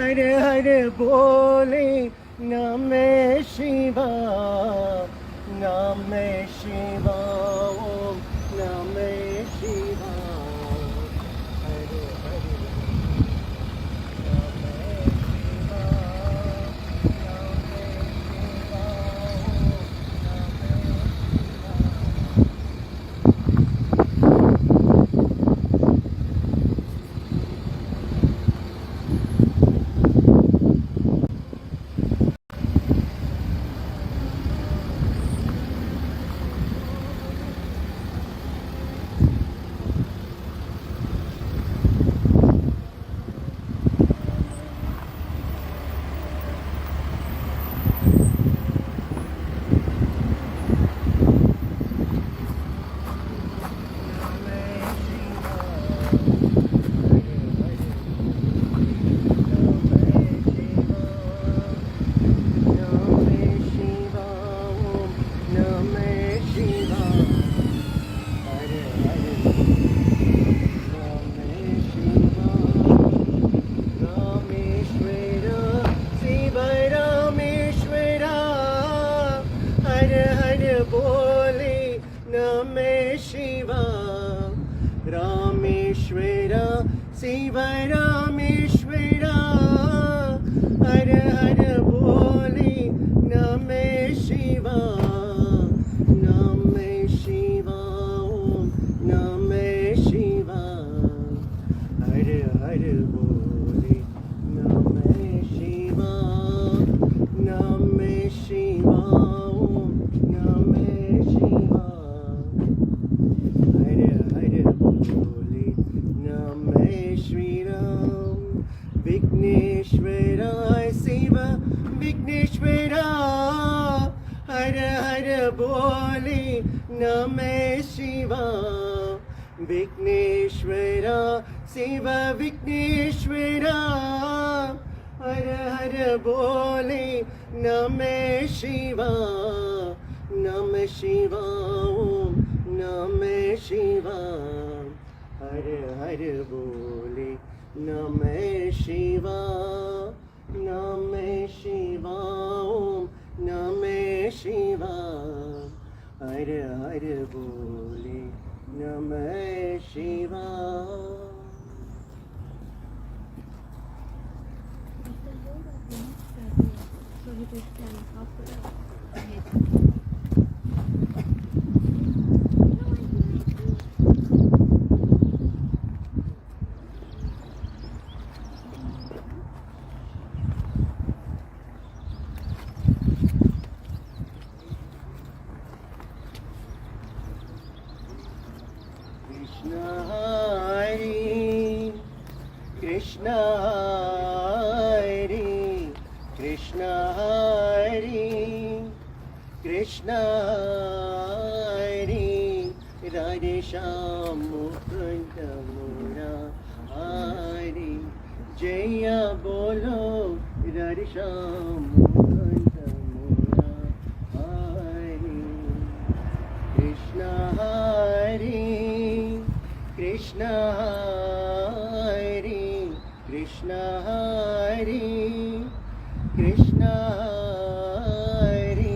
Hare Hare bole Namah Shivaya, Namah Shivaya, Om Namah Shivaya. Hare Hare Namah Shivaya, Namah Rameshwara, Shiva Rameshwara, Hare Hare Bole Namah Shiva, Namah Shiva, Om Namah Shiva, Hare Hare Bole Namah Shiva, Namah Shiva, Om Namah Shiva. Hare Hare Bole Namah Shri Ram, Vigneshwara Shiva Vigneshwara, Hare Hare Bole Namah Shiva, Vigneshwara Shiva Vigneshwara, Hare Hare Bole Namah Shiva, Namah Shiva, Om Namah Shiva, Hare Hare Bole Namah Shiva, Namah Shiva, Om Namah Shiva, Hare Hare Bole Namah Shiva. So he just can help it out. Krishna Hare, Krishna Hare, Krishna Hare, Krishna Hare, Radhe Shyam Mukunda Murari, Jaya Bolo, Radhe Shyam Mukunda Murari, Krishna Hare, Krishna Hare, Krishna Hare, Krishna Hare,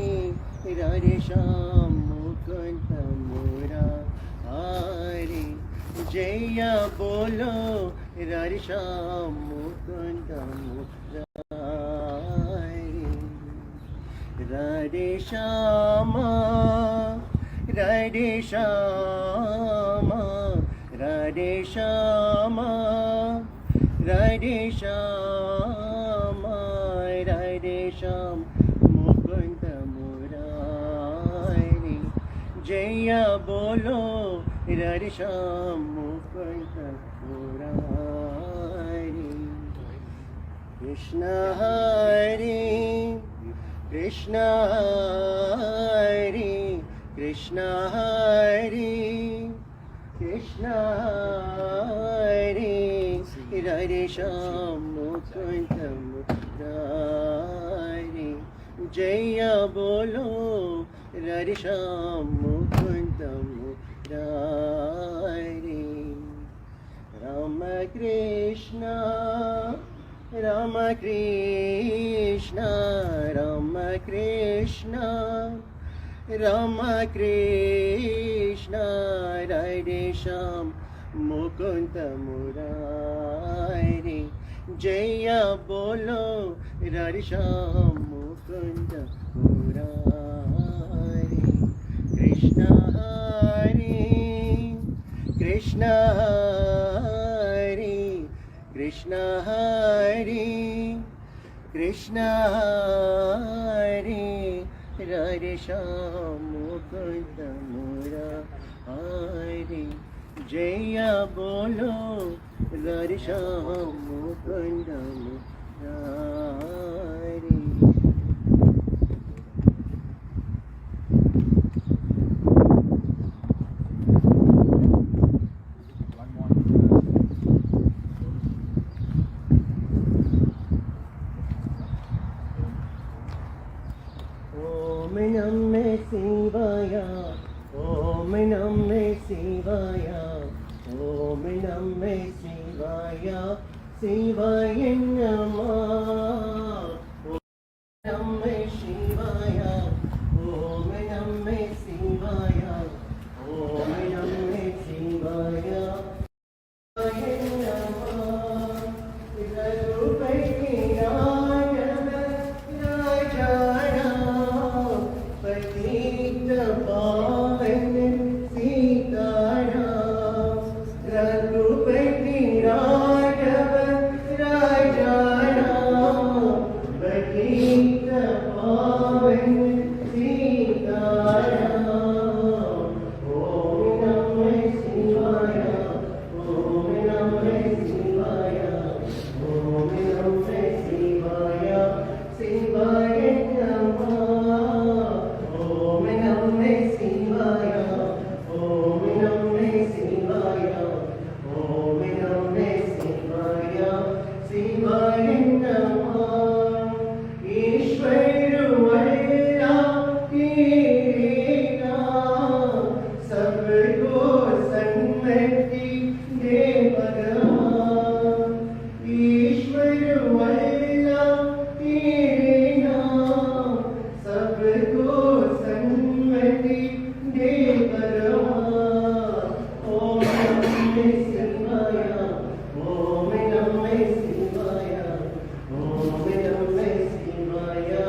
Radhe Shyam Mukunda Murari, Jaya Bolo, Radhe Shyam Mukunda Murari, Radhe Shyama, Radhe Shyama, Radhe Shyama, Radhe Shyama, Radhe Shyam Mukunda Murari, Jaya Bolo, Radhe Shyam Mukunda Murari, Krishna Hare, Krishna Hare, Krishna Hare, Krishna Hare, Radhe Shyam Mukunda Murari, Jaya Bolo, Radhe Shyam Mukunda Murari, Rama Krishna, Rama Krishna Rama Krishna Rama Krishna Radhe Shyam Mukunda Murari Jaya Bolo Radhe Shyam Mukunda Murari Krishna Hari Krishna Hari Krishna Hari Krishna Hari Radhe Shyam Mukunda Murari Jaya Bolo Radhe Shyam Mukunda Murari Om Namah Shivaya Om Namah Shivaya Om Namah Shivaya Shivaya Namah Om Namah Shivaya Om Namah Shivaya Om Namah Shivaya Shivaya Namah Ragupati Raghav Rajana Patita Pavan Sitaram Ragupati Raghav Rajana Patita Pavan Sitaram Om Namah Shivaya Om Namah Shivaya Om Namah Shivaya Shivaya Namah Om Namah Shivaya Om Namah Shivaya Om Namah Shivaya Shivaya Namah Ishwar Valla Tirena Sabko Sanmati De Bhagwan Ishwar Valla Tirena Sabko Sanmati De Bhagwan Om Namah Shivaya Om Namah Shivaya Om Namah Shivaya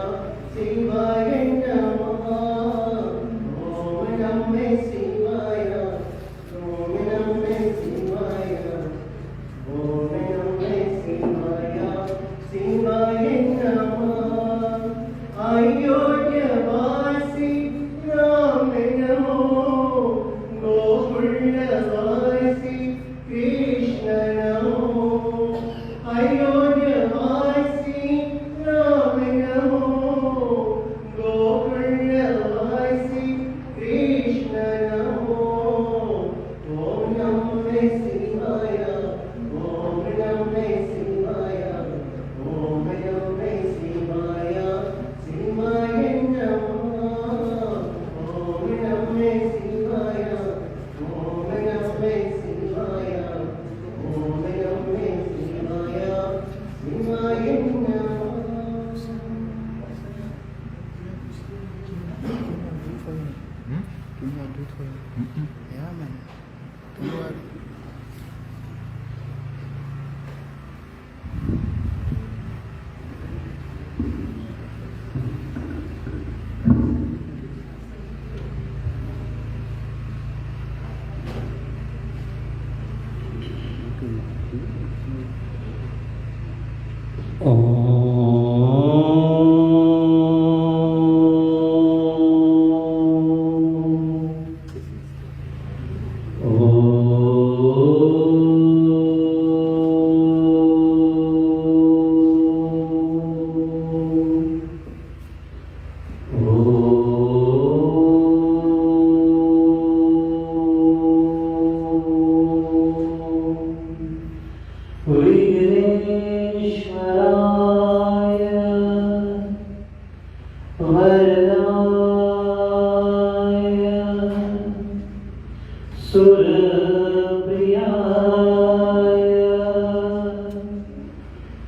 Shivaya Namah Om Namah Shivaya Om Namah Shivaya Om Namah Shivaya Shivaya Namah Ayodhya Vasi Ram Namo Gokula Vasi Krishna Namo Ayodhya Vasi Ram Namo Gokula Vasi Krishna Namo Om Namah Shivaya Om Namah Shivaya Om Namah Shivaya Shivaya Namah Om Namah Shivaya Om Namah Shivaya Om Namah Shivaya Shivaya Namah Punya duit kau. Ya man. Keluar.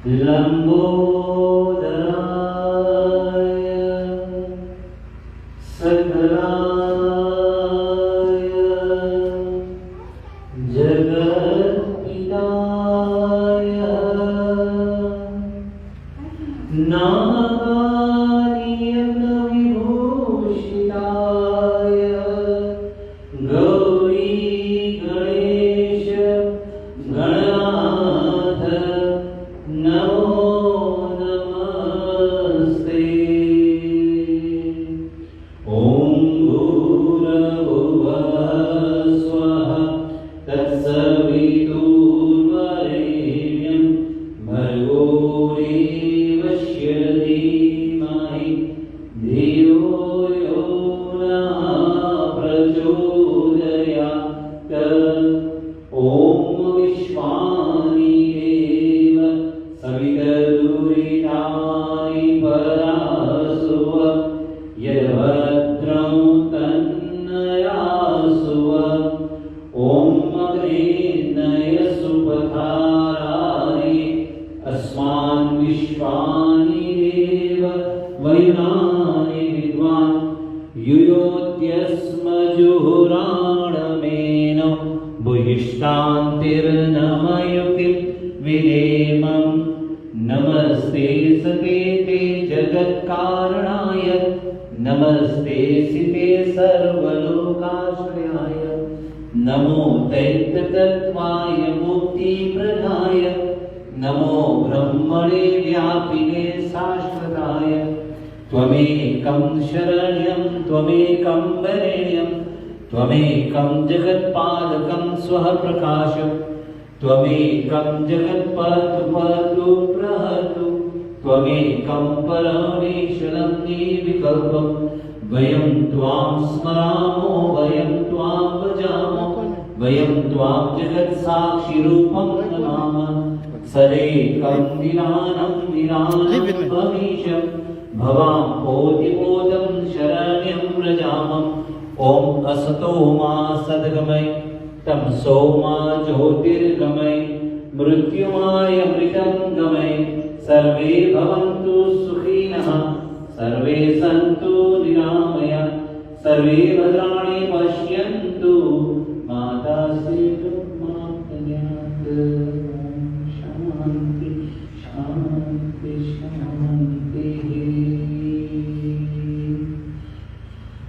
Lambo योगिष्ठान्तिर्नमयुतिं विदेमं नमस्ते सकेते जगत्कारणाय नमस्ते सिते सर्वलोकाश्रयाय नमो दैत्यतत्त्वाय मुक्तिप्रदाय नमो ब्रह्मणे व्यापिने शाश्वताय त्वमेकं शरण्यं त्वमेकं वरेण्यं त्वमेकं जगत्पालकं स्वः प्रकाश त्वमेकं जगत्पतु पतु प्रहतु त्वमेकं परमेश्वरं निर्विकल्पं वयं त्वां स्मरामो वयं त्वां भजामो वयं त्वां जगत्साक्षिरूपं नमामः सदेकं निरानं निरानममीशं भवां बोधिबोधं शरण्यं व्रजामः ॐ असतो मा सद्गमय तमसो मा ज्योतिर्गमय मृत्युमाय मृतं गमय सर्वे भवन्तु सुखिनः सर्वे सन्तु निरामया सर्वे भद्राणि पश्यन्तु माता शान्ति शान्ति शान्तिः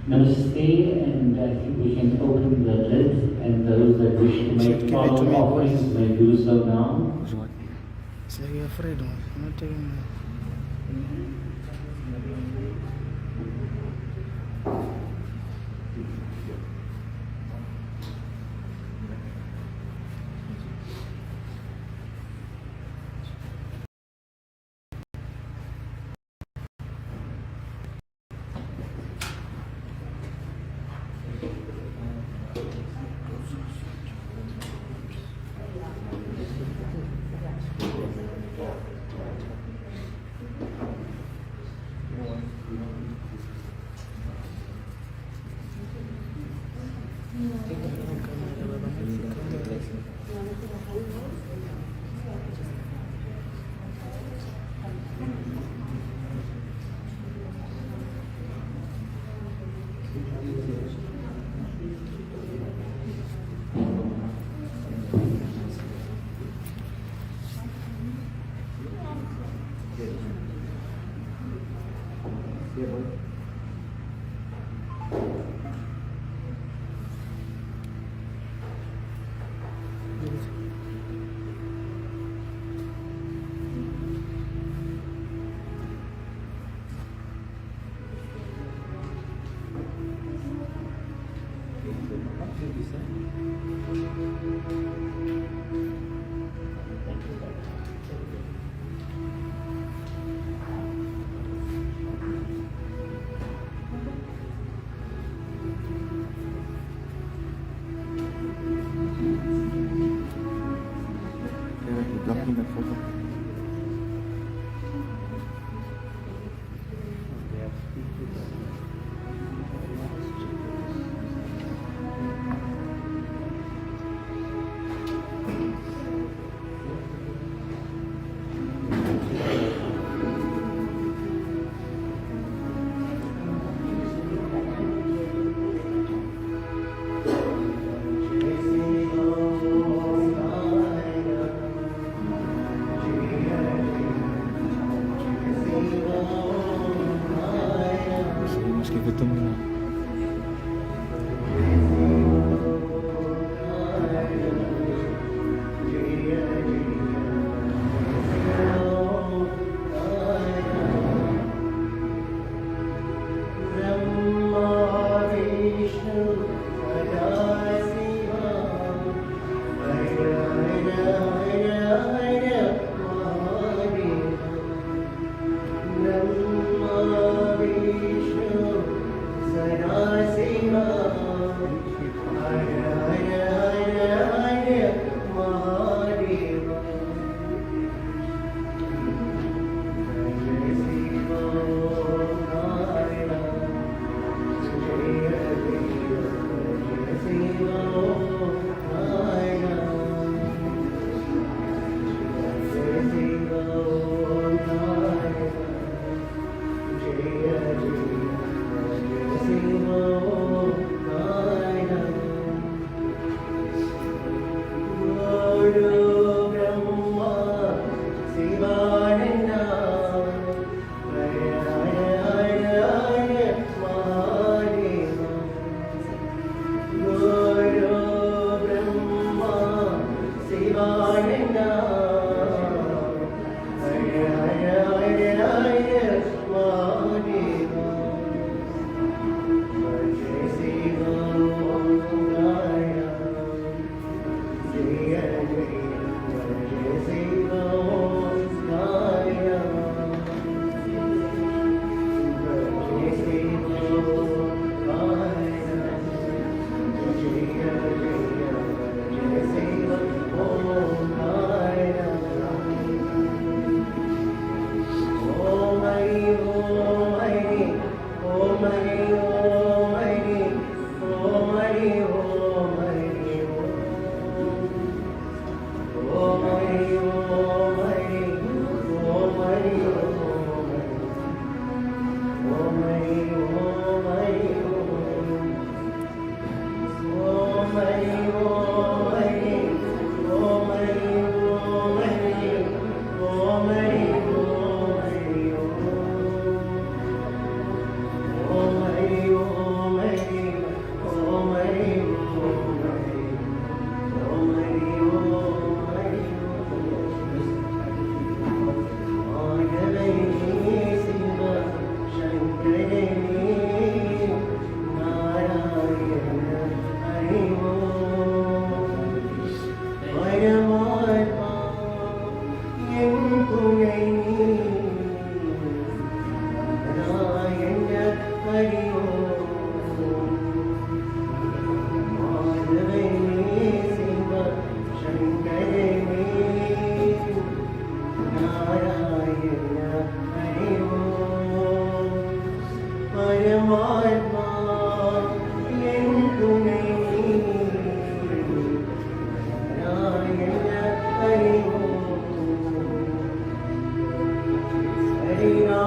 Namaste, and I think we can open the lids, and those that wish to make follow offerings may do so now. Saya afraid, not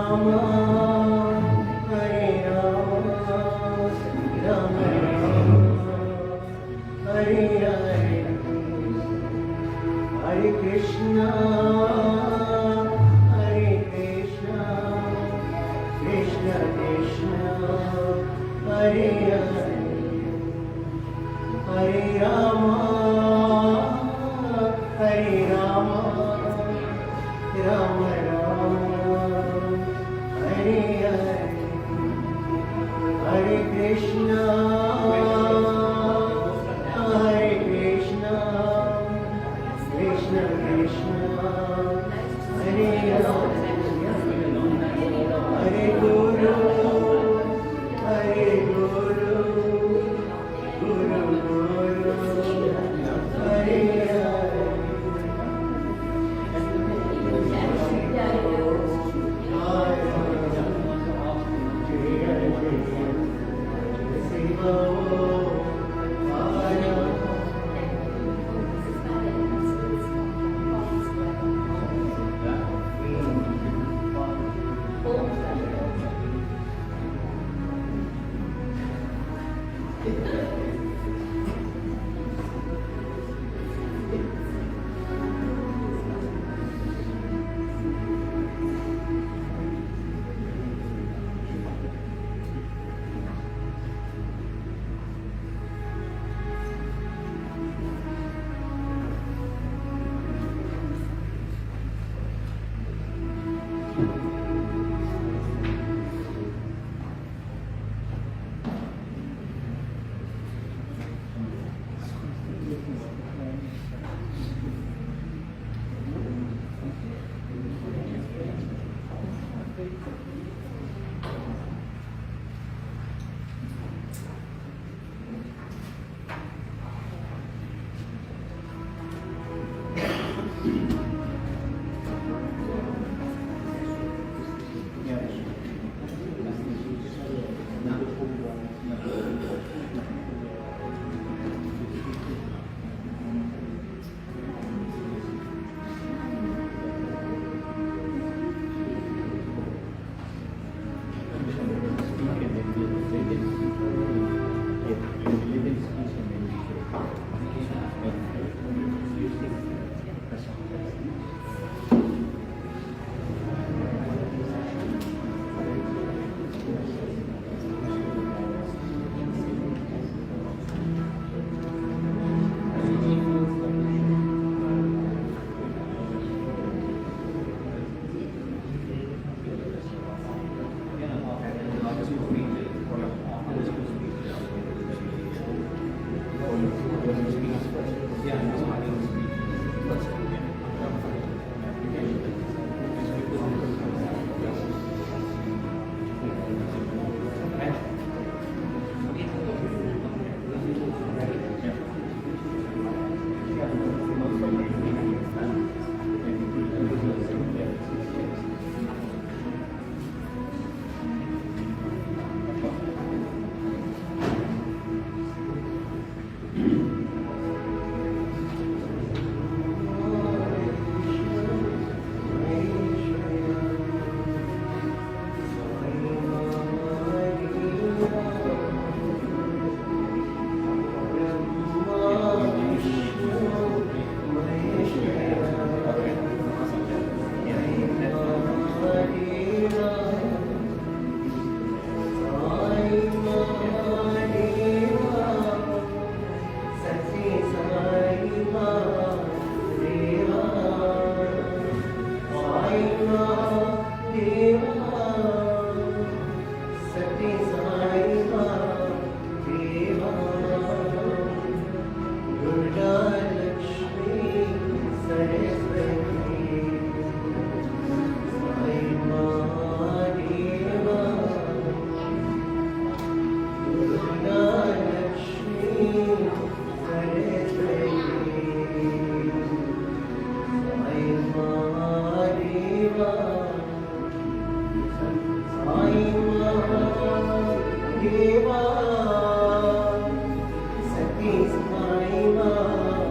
Rama, Hare Rama, Rama Rama, Hare Hare, Hare Krishna, Hare Krishna, Krishna Krishna, Hare Hare, Hare Rama, Hare Rama, Rama Rama, Hare Hare, Hare Krishna, Hare Krishna, Krishna Krishna, Hare Rama, Hare Guru, Hare Guru, Guru Guru, Hare Hare. Deva, Sati Sai Ma.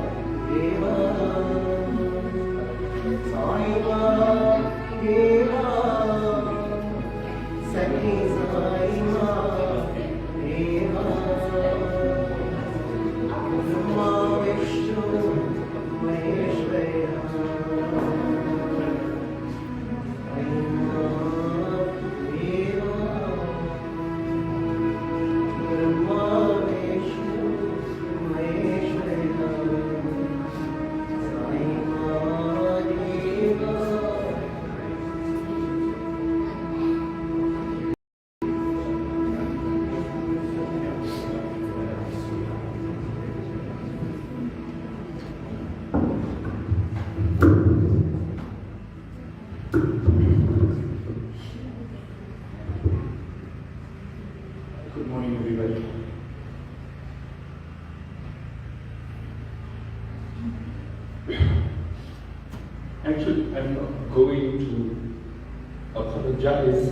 Actually, I'm not going to apologize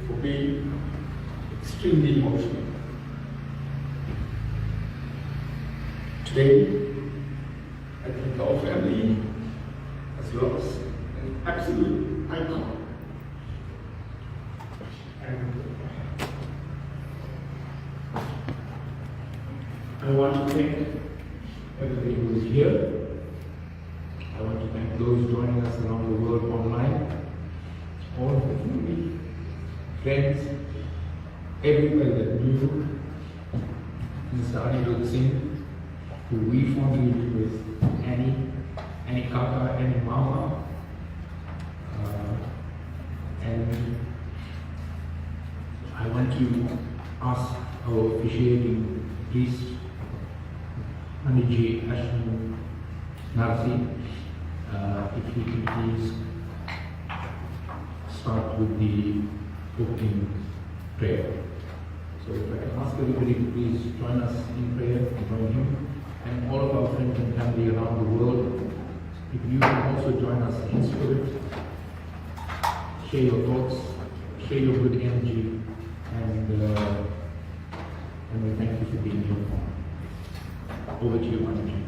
for being extremely emotional. Today, I think our family has lost an absolute icon. And I want to thank everybody who is here. I want to thank those joining us around the world online, all of the family, friends, everybody that knew Mr. Anirooth Singh, who we fondly knew as Annie Kaka, Annie Mama, and I want to ask our officiating priest, Anirooth Narrainparsad, if he can please start with the opening prayer. So if I can ask everybody to please join us in prayer and join him, and all of our friends and family around the world, if you can also join us in spirit, share your thoughts, share your good energy, and we thank you for being here. Over to you, Anirooth.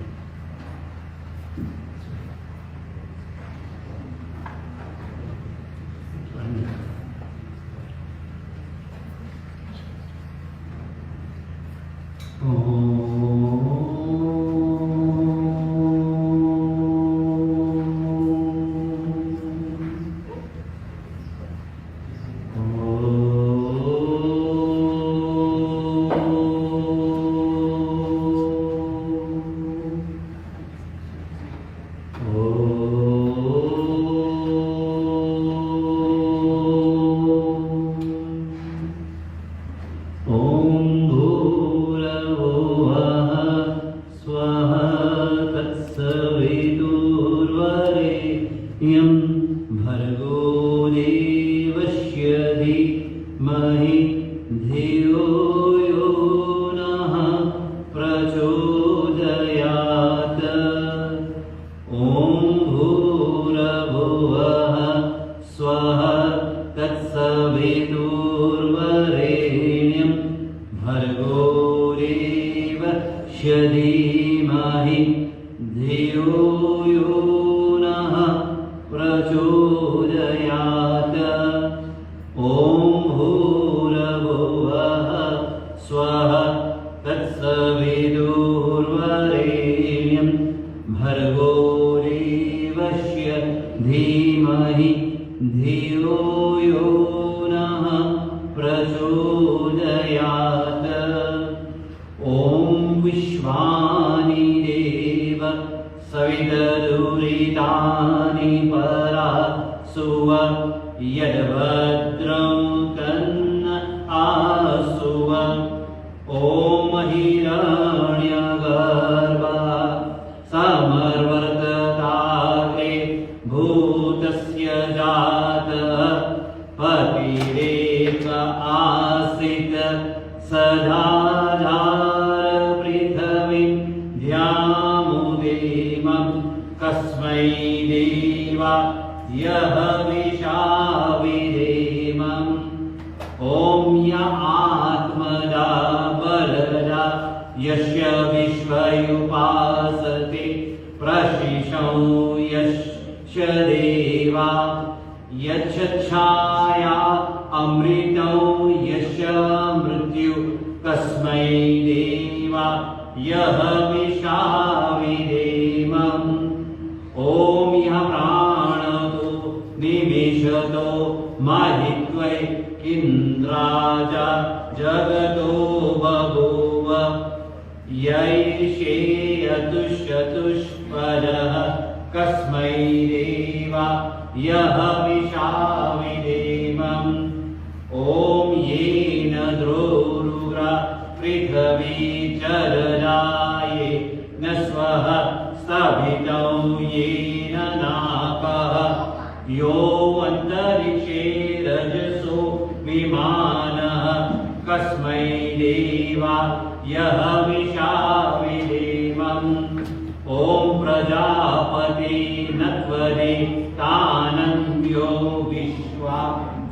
ॐ प्रजापते नत्वरे तानन्यो विश्वा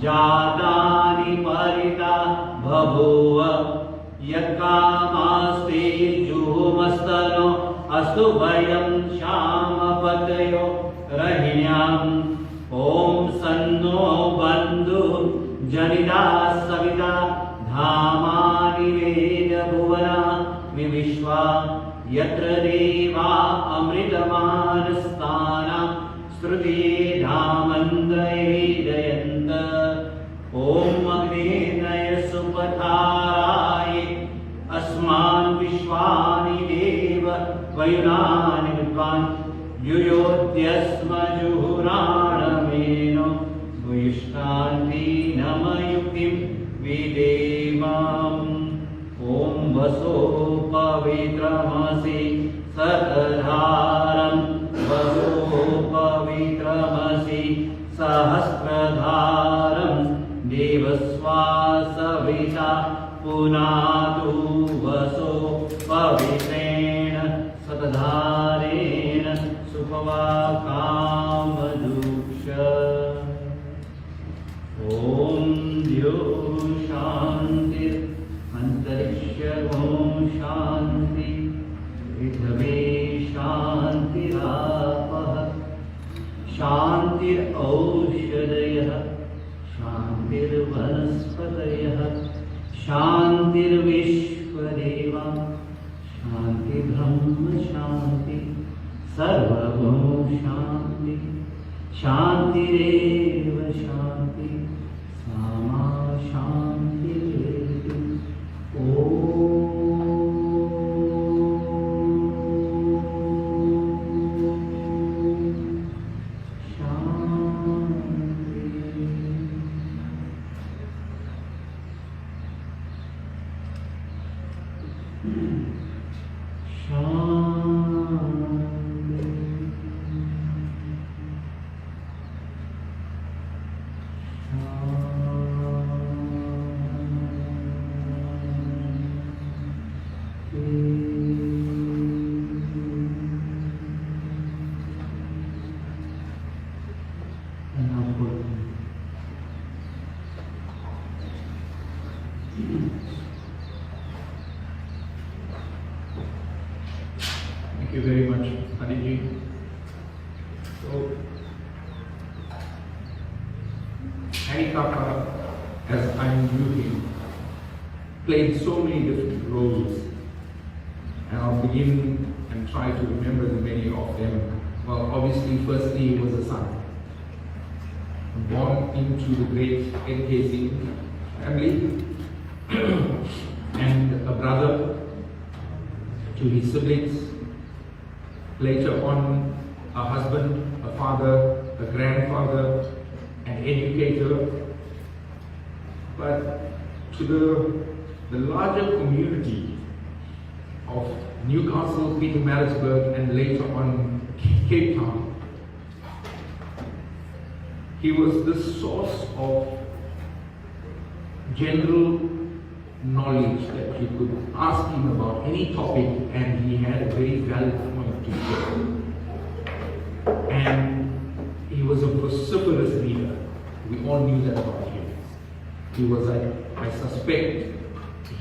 जातानि परिता बभूव यत्कामास्ते जुहुमस्तनो अस्तु वयं श्यामपतयो रहिण्याम् ॐ सन्नो बन्धु जनिता सविता धामानि वेदभुवना विविश्वा यत्र देवा अमृतमानस्ताना श्रुतिधामन्त्रयेदयन्त ॐ अग्नेनय सुपथाराय अस्मान् विश्वानि देव वयुनानि विद्वान् युयोध्यस्म जुहुराणमेनो भूयिष्ठान्ति नमयुक्तिं विदेवाम् ॐ वसो पवित्रमसि सतधारं वसो पवित्रमसि सहस्रधारं देवस्वासविता पुनातु वसो पवित्रेण सतधारेण सुपवाकामधुक्ष ॐ द्यो शान्तिर् अन्तरिक्षगो शान्ति पृथिवी शान्तिरापः शान्तिरौषधयः शान्तिर्वनस्पतयः शान्तिर्विश्वदेवा शान्तिब्रह्म शान्ति सर्वभौम शान्ति शान्तिरेव शान्ति सामा शान्तिरेव Thank you very much, Adiji. So, Hari Kaka, as I knew him, played so many different roles, and I'll begin and try to remember the many of them. Well, obviously, firstly, he was a son, born into the great N.K. Singh family, and a brother to his siblings. Later on, a husband, a father, a grandfather, an educator. But to the larger community of Newcastle, Pietermaritzburg, and later on Cape Town, he was the source of general knowledge that you could ask him about any topic and he had a very valid point to share. And he was a vociferous reader. We all knew that about him. He was like, I suspect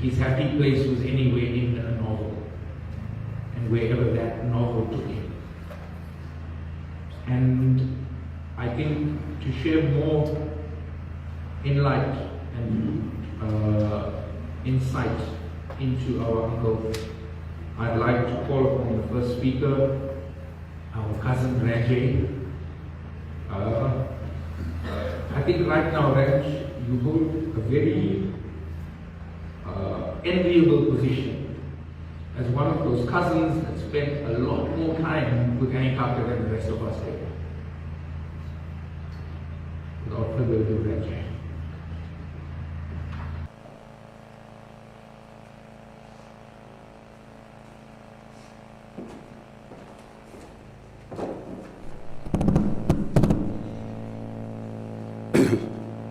his happy place was anywhere in a novel and wherever that novel took him. And I think to share more insight and insight into our uncle, I'd like to call upon the first speaker, our cousin Rajay. I think right now, Raj, you hold a very enviable position as one of those cousins that spent a lot more time with Anikaka than the rest of us did. Without further ado, Rajay.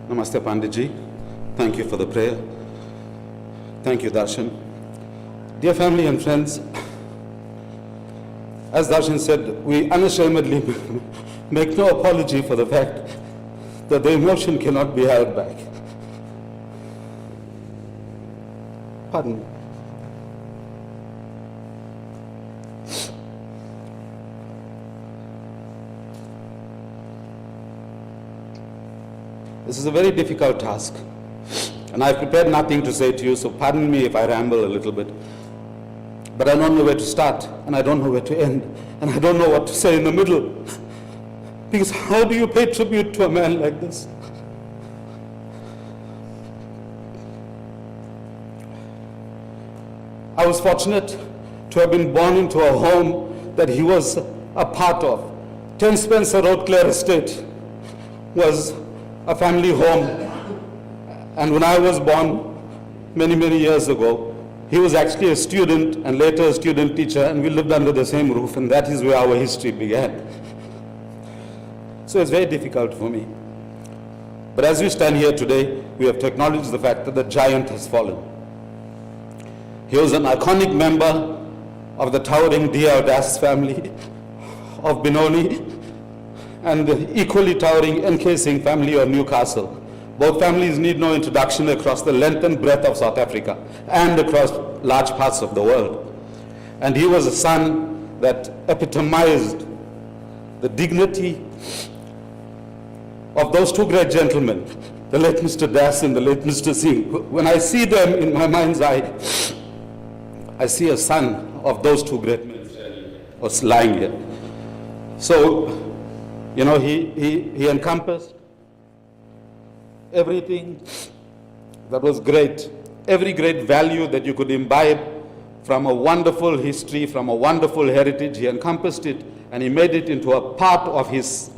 Namaste Panditji. Thank you for the prayer. Thank you, Darshan. Dear family and friends, As Darshan said, we unashamedly make no apology for the fact that the emotion cannot be held back. Pardon me. This is a very difficult task, and I've prepared nothing to say to you, so pardon me if I ramble a little bit. But I don't know where to start, and I don't know where to end, and I don't know what to say in the middle. Because how do you pay tribute to a man like this? I was fortunate to have been born into a home that he was a part of. 10 Spencer Road, Clare Estate was a family home. And when I was born many, many years ago, he was actually a student and later a student teacher, and we lived under the same roof, and that is where our history began. So it's very difficult for me. But as we stand here today, we have to acknowledge the fact that the giant has fallen. He was an iconic member of the towering Diaz family of Benoni and the equally towering NK Singh family of Newcastle. Both families need no introduction across the length and breadth of South Africa and across large parts of the world. And he was a son that epitomized the dignity of those two great gentlemen, the late Mr. Das and the late Mr. Singh. When I see them in my mind's eye, I see a son of those two great men was lying here. So, you know, he encompassed everything that was great, every great value that you could imbibe from a wonderful history, from a wonderful heritage. He encompassed it and he made it into a part of his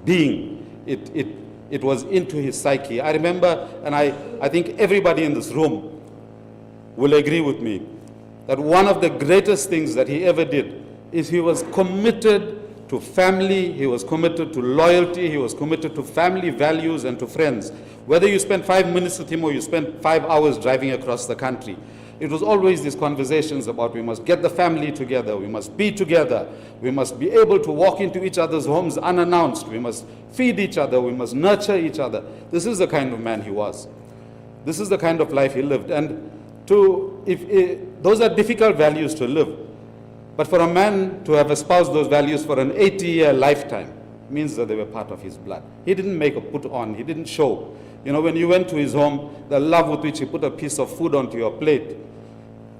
being. It was into his psyche. I remember, and I think everybody in this room will agree with me, that one of the greatest things that he ever did is he was committed to family, he was committed to loyalty, he was committed to family values and to friends. Whether you spent 5 minutes with him or you spent 5 hours driving across the country, it was always these conversations about we must get the family together, we must be together, we must be able to walk into each other's homes unannounced, we must feed each other, we must nurture each other. This is the kind of man he was. This is the kind of life he lived. And those are difficult values to live. But for a man to have espoused those values for an 80-year lifetime means that they were part of his blood. He didn't make a put on, he didn't show. You know, when you went to his home, the love with which he put a piece of food onto your plate,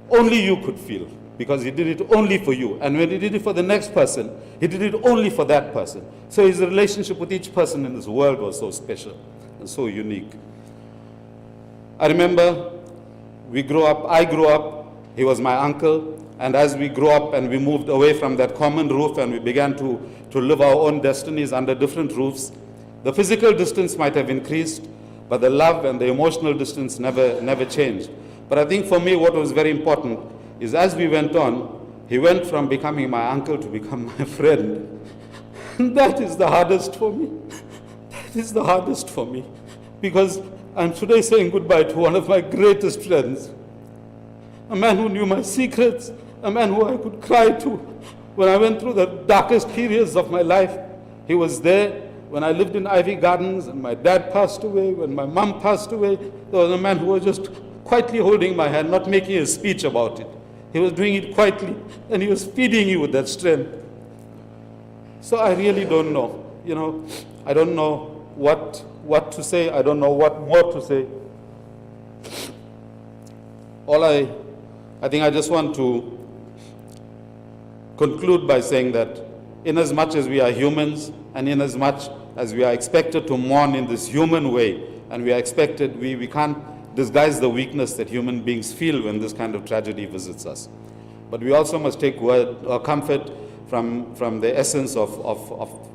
only you could feel, because he did it only for you. And when he did it for the next person, he did it only for that person. So his relationship with each person in this world was so special and so unique. I remember I grew up, he was my uncle, and as we grew up and we moved away from that common roof and we began to live our own destinies under different roofs, the physical distance might have increased, but the love and the emotional distance never changed. But I think for me what was very important is as we went on, he went from becoming my uncle to become my friend. And that is the hardest for me. That is the hardest for me. Because I'm today saying goodbye to one of my greatest friends. A man who knew my secrets, a man who I could cry to. When I went through the darkest periods of my life, he was there. When I lived in Ivy Gardens and my dad passed away, when my mom passed away, there was a man who was just quietly holding my hand, not making a speech about it. He was doing it quietly, and he was feeding you with that strength. So I really don't know. You know, I don't know what to say. I don't know what more to say. I think I just want to conclude by saying that in as much as we are humans and in as much as we are expected to mourn in this human way, and we are expected, we can't disguise the weakness that human beings feel when this kind of tragedy visits us. But we also must take comfort from the essence of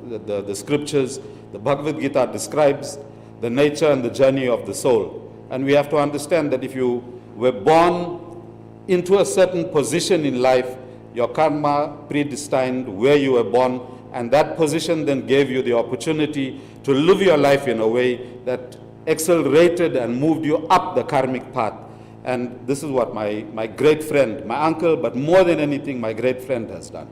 the scriptures. The Bhagavad Gita describes the nature and the journey of the soul. And we have to understand that if you were born into a certain position in life, your karma predestined where you were born, and that position then gave you the opportunity to live your life in a way that accelerated and moved you up the karmic path. And this is what my great friend, my uncle, but more than anything, my great friend has done.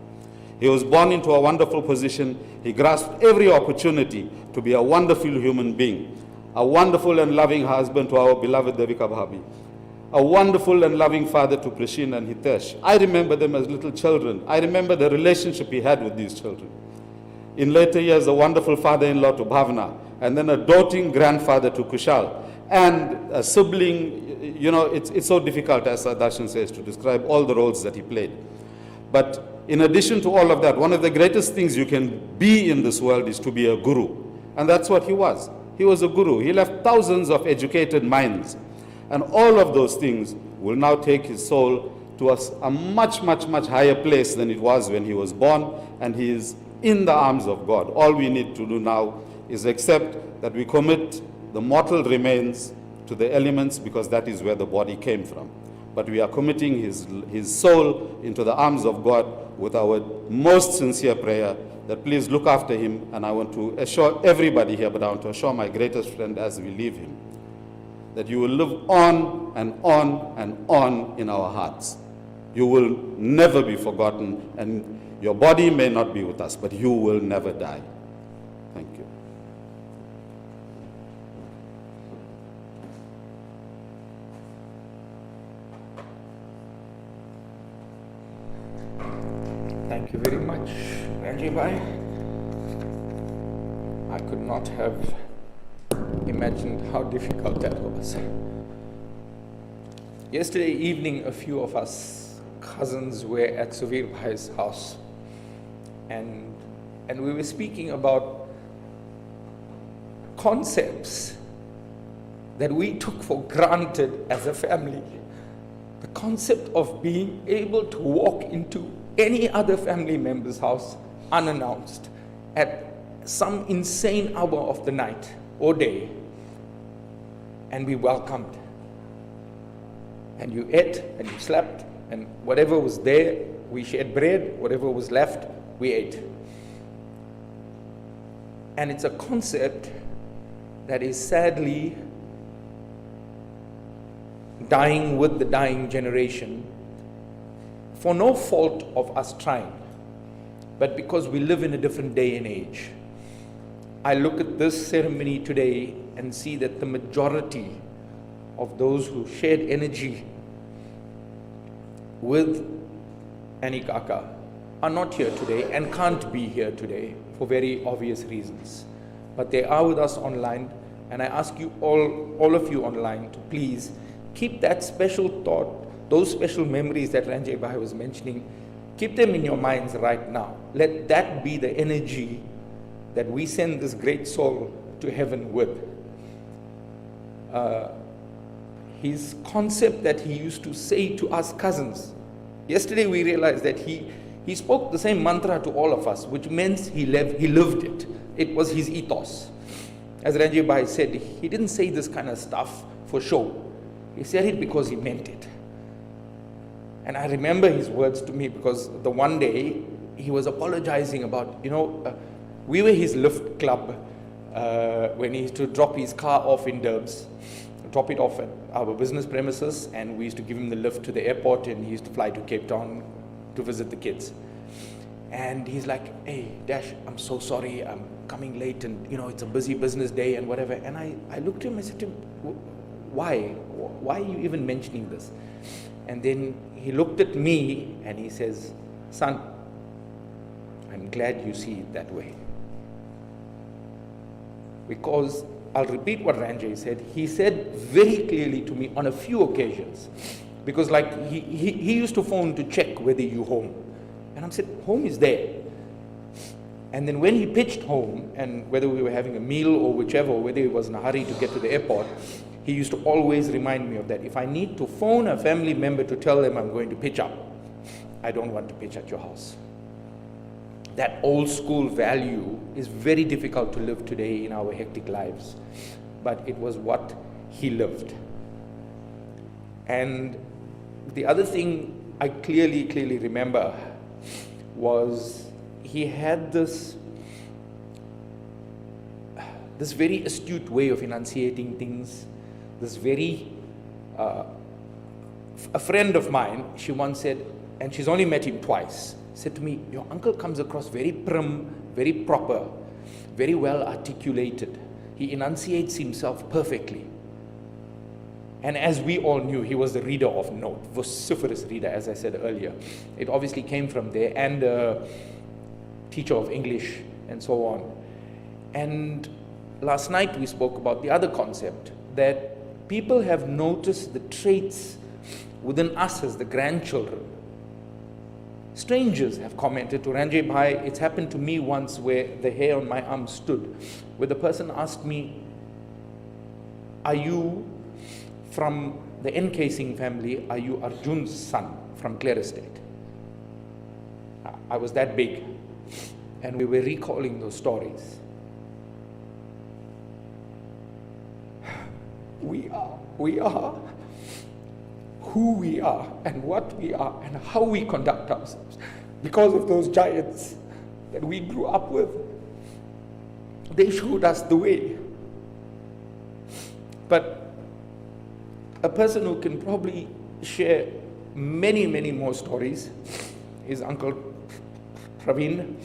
He was born into a wonderful position. He grasped every opportunity to be a wonderful human being, a wonderful and loving husband to our beloved Devika Bhabi, a wonderful and loving father to Prishin and Hitesh. I remember them as little children. I remember the relationship he had with these children. In later years, a wonderful father-in-law to Bhavna, and then a doting grandfather to Kushal, and a sibling. You know, it's so difficult, as Darshan says, to describe all the roles that he played. But in addition to all of that, one of the greatest things you can be in this world is to be a guru. And that's what he was. He was a guru. He left thousands of educated minds. And all of those things will now take his soul to a much, much, much higher place than it was when he was born. And he is in the arms of God. All we need to do now is accept that we commit the mortal remains to the elements, because that is where the body came from. But we are committing his soul into the arms of God with our most sincere prayer that please look after him. And I want to assure everybody here, but I want to assure my greatest friend as we leave him, that you will live on and on and on in our hearts. You will never be forgotten, and your body may not be with us, but you will never die. Thank you. Thank you very much, Ranjay Bhai. I could not have imagined how difficult that was. Yesterday evening, a few of us cousins were at Suvir Bhai's house, and we were speaking about concepts that we took for granted as a family. The concept of being able to walk into any other family member's house unannounced at some insane hour of the night or day and be welcomed. And you ate and you slept, and whatever was there, we shared bread, whatever was left, we ate. And it's a concept that is sadly dying with the dying generation, for no fault of us trying, but because we live in a different day and age. I look at this ceremony today and see that the majority of those who shared energy with Annie Kaka are not here today and can't be here today for very obvious reasons. But they are with us online, and I ask you all of you online to please keep that special thought, those special memories that Ranjay Bhai was mentioning, keep them in your minds right now. Let that be the energy that we send this great soul to heaven with. His concept that he used to say to us cousins. Yesterday we realized that he spoke the same mantra to all of us, which means he lived it. It was his ethos. As Ranjay Bhai said, he didn't say this kind of stuff for show. He said it because he meant it. And I remember his words to me, because the one day he was apologizing about, we were his lift club when he used to drop his car off in Durbs, drop it off at our business premises, and we used to give him the lift to the airport, and he used to fly to Cape Town to visit the kids. And he's like, hey, Dash, I'm so sorry, I'm coming late, and it's a busy business day and whatever. And I looked at him and said to him, why are you even mentioning this? And then he looked at me and he says, son, I'm glad you see it that way. Because, I'll repeat what Ranjay said, he said very clearly to me on a few occasions, because like he used to phone to check whether you home. And I said, home is there. And then when he pitched home, and whether we were having a meal or whichever, or whether he was in a hurry to get to the airport, he used to always remind me of that. If I need to phone a family member to tell them I'm going to pitch up, I don't want to pitch at your house. That old school value is very difficult to live today in our hectic lives. But it was what he lived. And the other thing I clearly remember was he had this very astute way of enunciating things. This very, a friend of mine, she once said, and she's only met him twice, said to me, your uncle comes across very prim, very proper, very well articulated. He enunciates himself perfectly. And as we all knew, he was the reader of note, vociferous reader, as I said earlier. It obviously came from there, and a teacher of English, and so on. And last night we spoke about the other concept, that people have noticed the traits within us as the grandchildren. Strangers have commented to Ranjay Bhai, it's happened to me once where the hair on my arm stood, where the person asked me, are you from the NK Singh family, are you Arjun's son from Clear Estate? I was that big, and we were recalling those stories. We are who we are and what we are and how we conduct ourselves because of those giants that we grew up with. They showed us the way. But a person who can probably share many, many more stories is Uncle Praveen.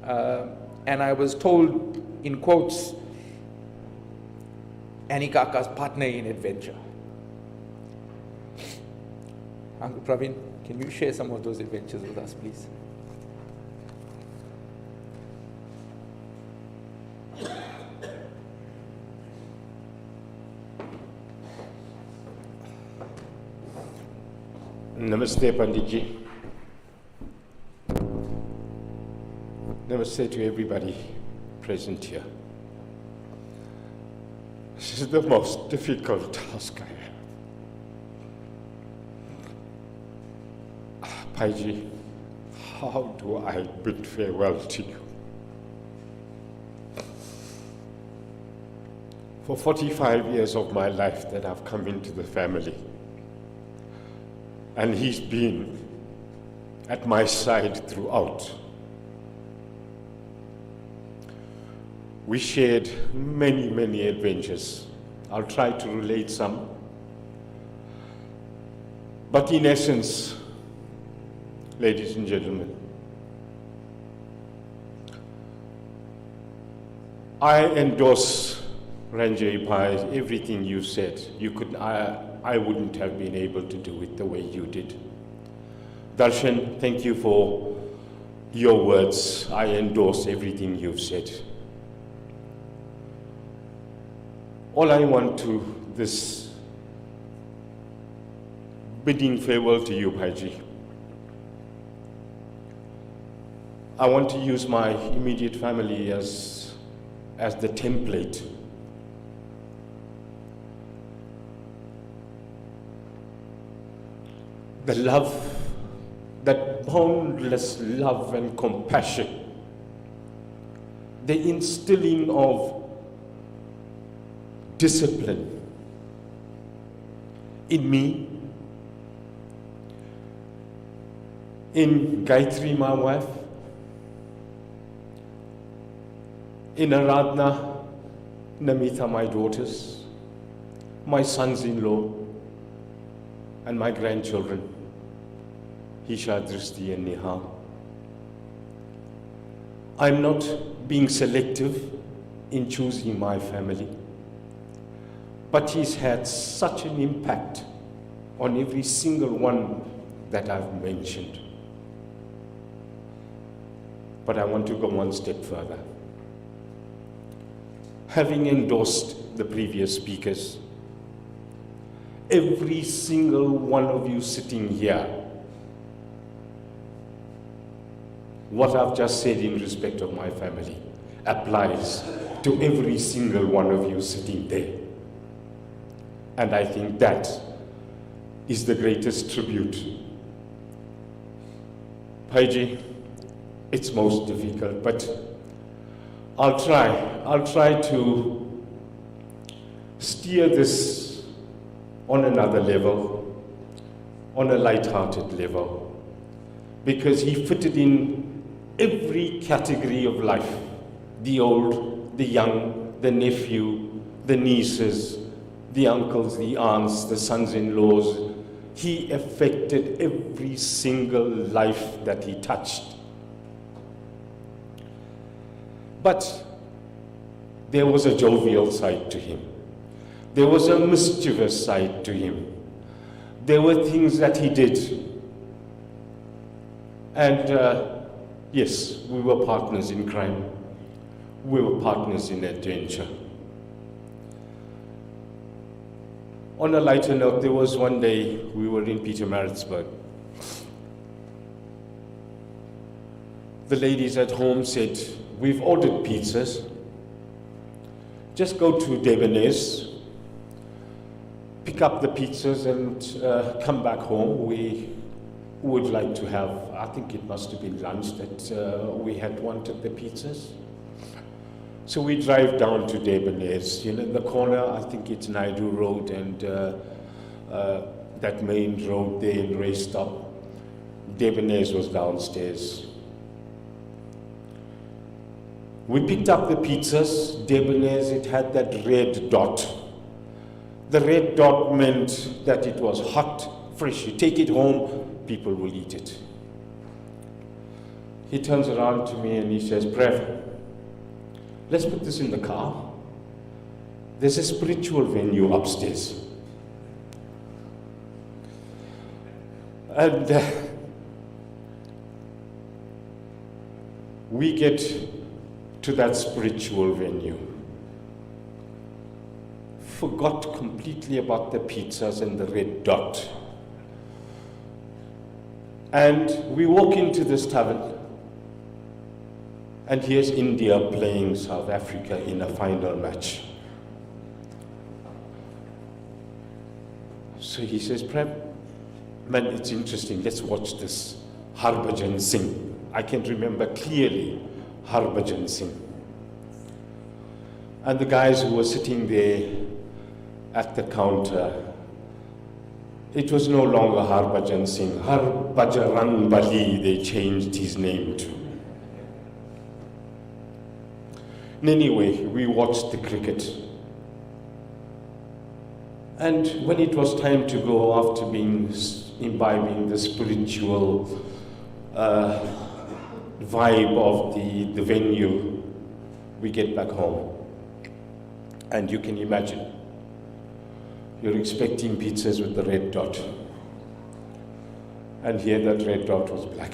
And I was told, in quotes, Annie Kaka's partner in adventure. Uncle Praveen, can you share some of those adventures with us, please? Namaste, Panditji. Namaste to everybody present here. This is the most difficult task I have. Paiji, how do I bid farewell to you? For 45 years of my life that I've come into the family, and he's been at my side throughout. We shared many, many adventures. I'll try to relate some. But in essence, ladies and gentlemen, I endorse Ranjay Bhai, everything you said. I wouldn't have been able to do it the way you did. Darshan, thank you for your words. I endorse everything you've said. All I want to this bidding farewell to you, Bhaiji. I want to use my immediate family as the template. The love, that boundless love and compassion, the instilling of discipline in me, in Gayatri, my wife, in Aradhna, Namita, my daughters, my sons-in-law, and my grandchildren, Hisha, Drishti, and Nihal. I'm not being selective in choosing my family, but he's had such an impact on every single one that I've mentioned. But I want to go one step further. Having endorsed the previous speakers, every single one of you sitting here, what I've just said in respect of my family applies to every single one of you sitting there. And I think that is the greatest tribute. Paiji, it's most difficult, but I'll try to steer this on another level, on a light-hearted level, because he fitted in every category of life, the old, the young, the nephew, the nieces, the uncles, the aunts, the sons-in-laws. He affected every single life that he touched. But there was a jovial side to him. There was a mischievous side to him. There were things that he did. And yes, we were partners in crime. We were partners in adventure. On a lighter note, there was one day we were in Pietermaritzburg. The ladies at home said, "We've ordered pizzas. Just go to Debonairs, pick up the pizzas and come back home. We would like to have," I think it must have been lunch that we had wanted the pizzas. So we drive down to Debonairs. You know, in the corner, I think it's Naidu Road and that main road there in Raystop. Debonairs was downstairs. We picked up the pizzas. Debonairs, it had that red dot. The red dot meant that it was hot, fresh. You take it home, people will eat it. He turns around to me and he says, "Prev, let's put this in the car. There's a spiritual venue upstairs." And we get to that spiritual venue. Forgot completely about the pizzas and the red dot. And we walk into this tavern, and here's India playing South Africa in a final match. So he says, "Prem, man, it's interesting, let's watch this. Harbhajan Singh." I can remember clearly Harbhajan Singh. And the guys who were sitting there at the counter, it was no longer Harbhajan Singh, Harbhajarang Bali, they changed his name to. And anyway, we watched the cricket. And when it was time to go, after imbibing the spiritual vibe of the venue, we get back home. And you can imagine, you're expecting pizzas with the red dot. And here that red dot was black.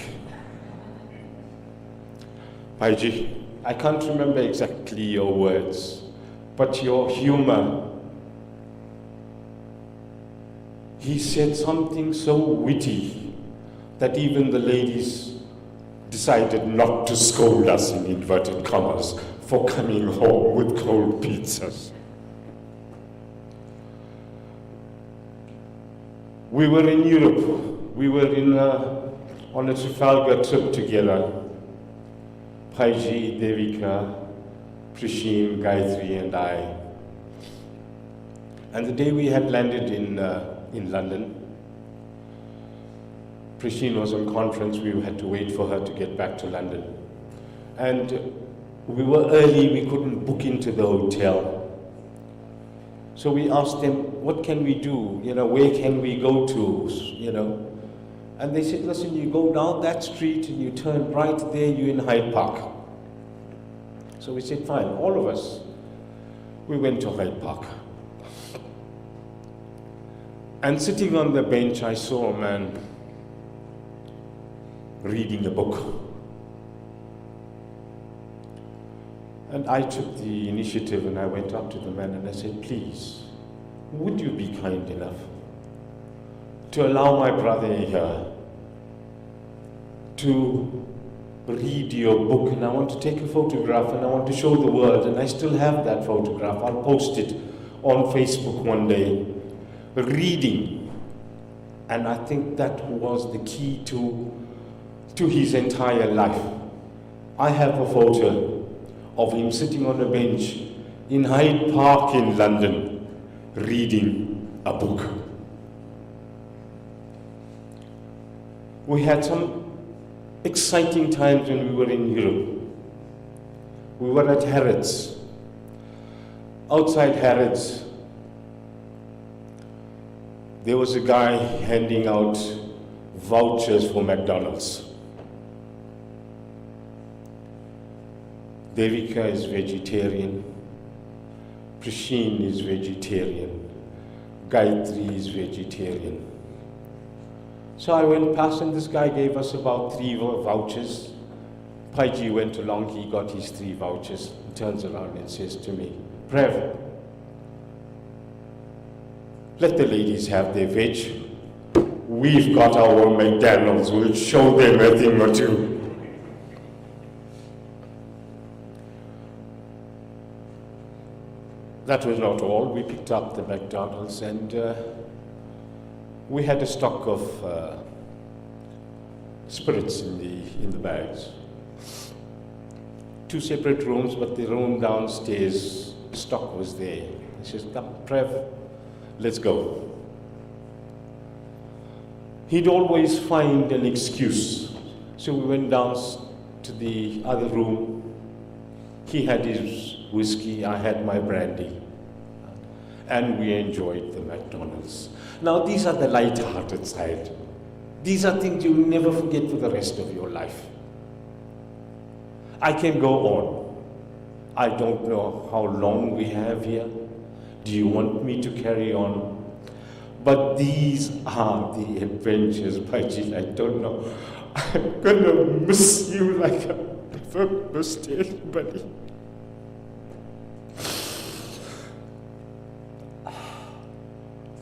Paiji, I can't remember exactly your words, but your humor. He said something so witty that even the ladies decided not to scold us, in inverted commas, for coming home with cold pizzas. We were in Europe. We were on a Trafalgar trip together. Paiji, Devika, Prishim, Gayatri, and I. And the day we had landed in London, Prishim was on conference. We had to wait for her to get back to London. And we were early, we couldn't book into the hotel. So we asked them, what can we do? You know, where can we go to? You know, and they said, listen, you go down that street and you turn right there, you're in Hyde Park. So we said, fine, all of us. We went to Hyde Park. And sitting on the bench, I saw a man reading a book. And I took the initiative and I went up to the man and I said, please, would you be kind enough to allow my brother here to read your book, and I want to take a photograph and I want to show the world, and I still have that photograph. I'll post it on Facebook one day. Reading. And I think that was the key to his entire life. I have a photo of him sitting on a bench in Hyde Park in London, reading a book. We had some exciting times when we were in Europe. We were at Harrods. Outside Harrods, there was a guy handing out vouchers for McDonald's. Devika is vegetarian. Prasheen is vegetarian. Gayatri is vegetarian. So I went past and this guy gave us about 3 vouchers. Paiji went along, he got his 3 vouchers. He turns around and says to me, Prev, let the ladies have their veg. We've got our McDonald's, we'll show them a thing or two. That was not all. We picked up the McDonald's and we had a stock of spirits in the bags. 2 separate rooms, but the room downstairs, stock was there. He says, come, Prev, let's go. He'd always find an excuse. So we went down to the other room. He had his whiskey, I had my brandy. And we enjoyed the McDonald's. Now these are the light-hearted side. These are things you'll never forget for the rest of your life. I can go on. I don't know how long we have here. Do you want me to carry on? But these are the adventures, Paiji. I don't know. I'm gonna miss you like I've never missed anybody.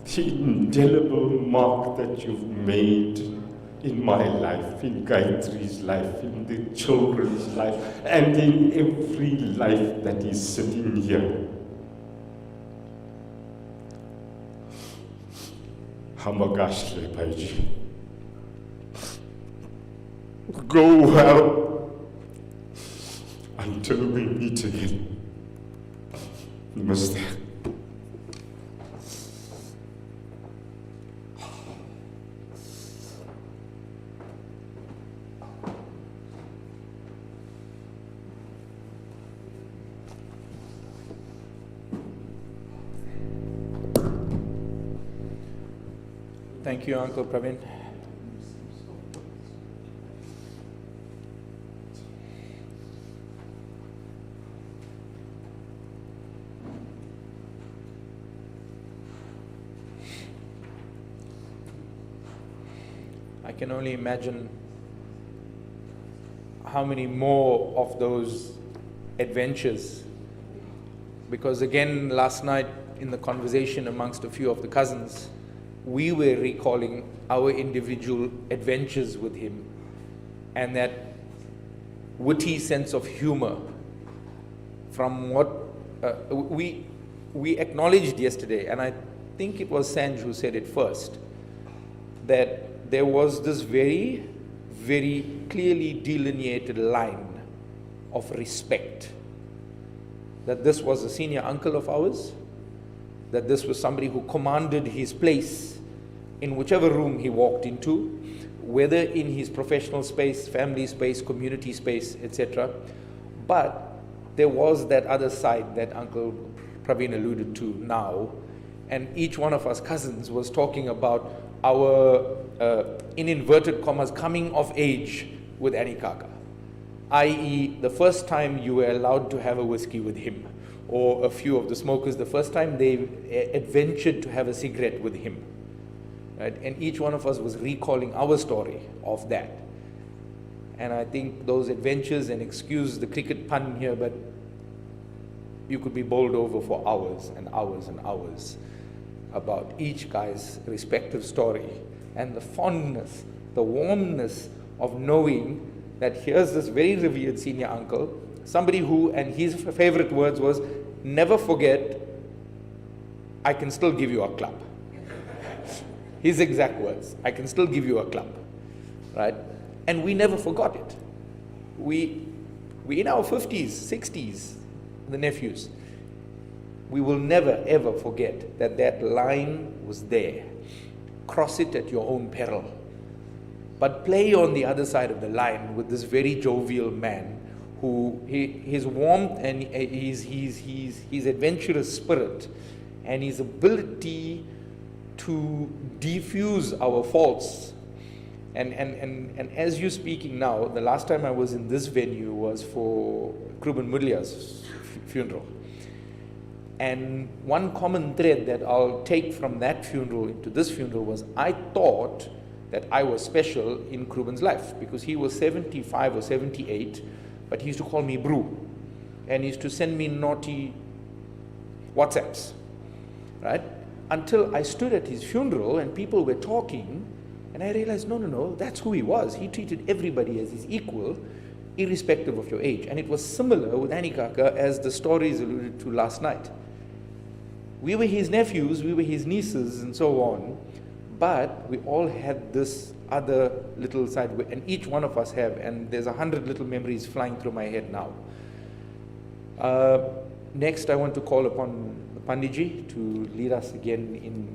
The indelible mark that you've made in my life, in Gayatri's life, in the children's life, and in every life that is sitting here. Hamagashle, Paiji. Go well until we meet again. Namaste. Thank you, Uncle Praveen. I can only imagine how many more of those adventures, because again, last night in the conversation amongst a few of the cousins, we were recalling our individual adventures with him and that witty sense of humor from what we acknowledged yesterday, and I think it was Sanj who said it first, that there was this very, very clearly delineated line of respect, that this was a senior uncle of ours, that this was somebody who commanded his place in whichever room he walked into, whether in his professional space, family space, community space, etc. But there was that other side that Uncle Praveen alluded to now, and each one of us cousins was talking about our, in inverted commas, coming of age with Anikaka, i.e. the first time you were allowed to have a whiskey with him, or a few of the smokers, the first time they adventured to have a cigarette with him. Right? And each one of us was recalling our story of that. And I think those adventures, and excuse the cricket pun here, but you could be bowled over for hours and hours and hours about each guy's respective story, and the fondness, the warmness of knowing that here's this very revered senior uncle, somebody who, and his favorite words was, never forget, I can still give you a club. His exact words, I can still give you a club, right? And we never forgot it. We in our 50s, 60s, the nephews, we will never ever forget that that line was there. Cross it at your own peril. But play on the other side of the line with this very jovial man who, his warmth and his adventurous spirit and his ability to defuse our faults And as you're speaking now, the last time I was in this venue was for Kruben Mulia's funeral. And one common thread that I'll take from that funeral into this funeral was I thought that I was special in Kruben's life because he was 75 or 78, but he used to call me Bru. And he used to send me naughty WhatsApps, right? Until I stood at his funeral and people were talking, and I realized, no, that's who he was. He treated everybody as his equal, irrespective of your age. And it was similar with Annie Kaka, as the stories alluded to last night. We were his nephews, we were his nieces, and so on, but we all had this other little side, and each one of us have, and there's 100 little memories flying through my head now. Next, I want to call upon Pandiji to lead us again in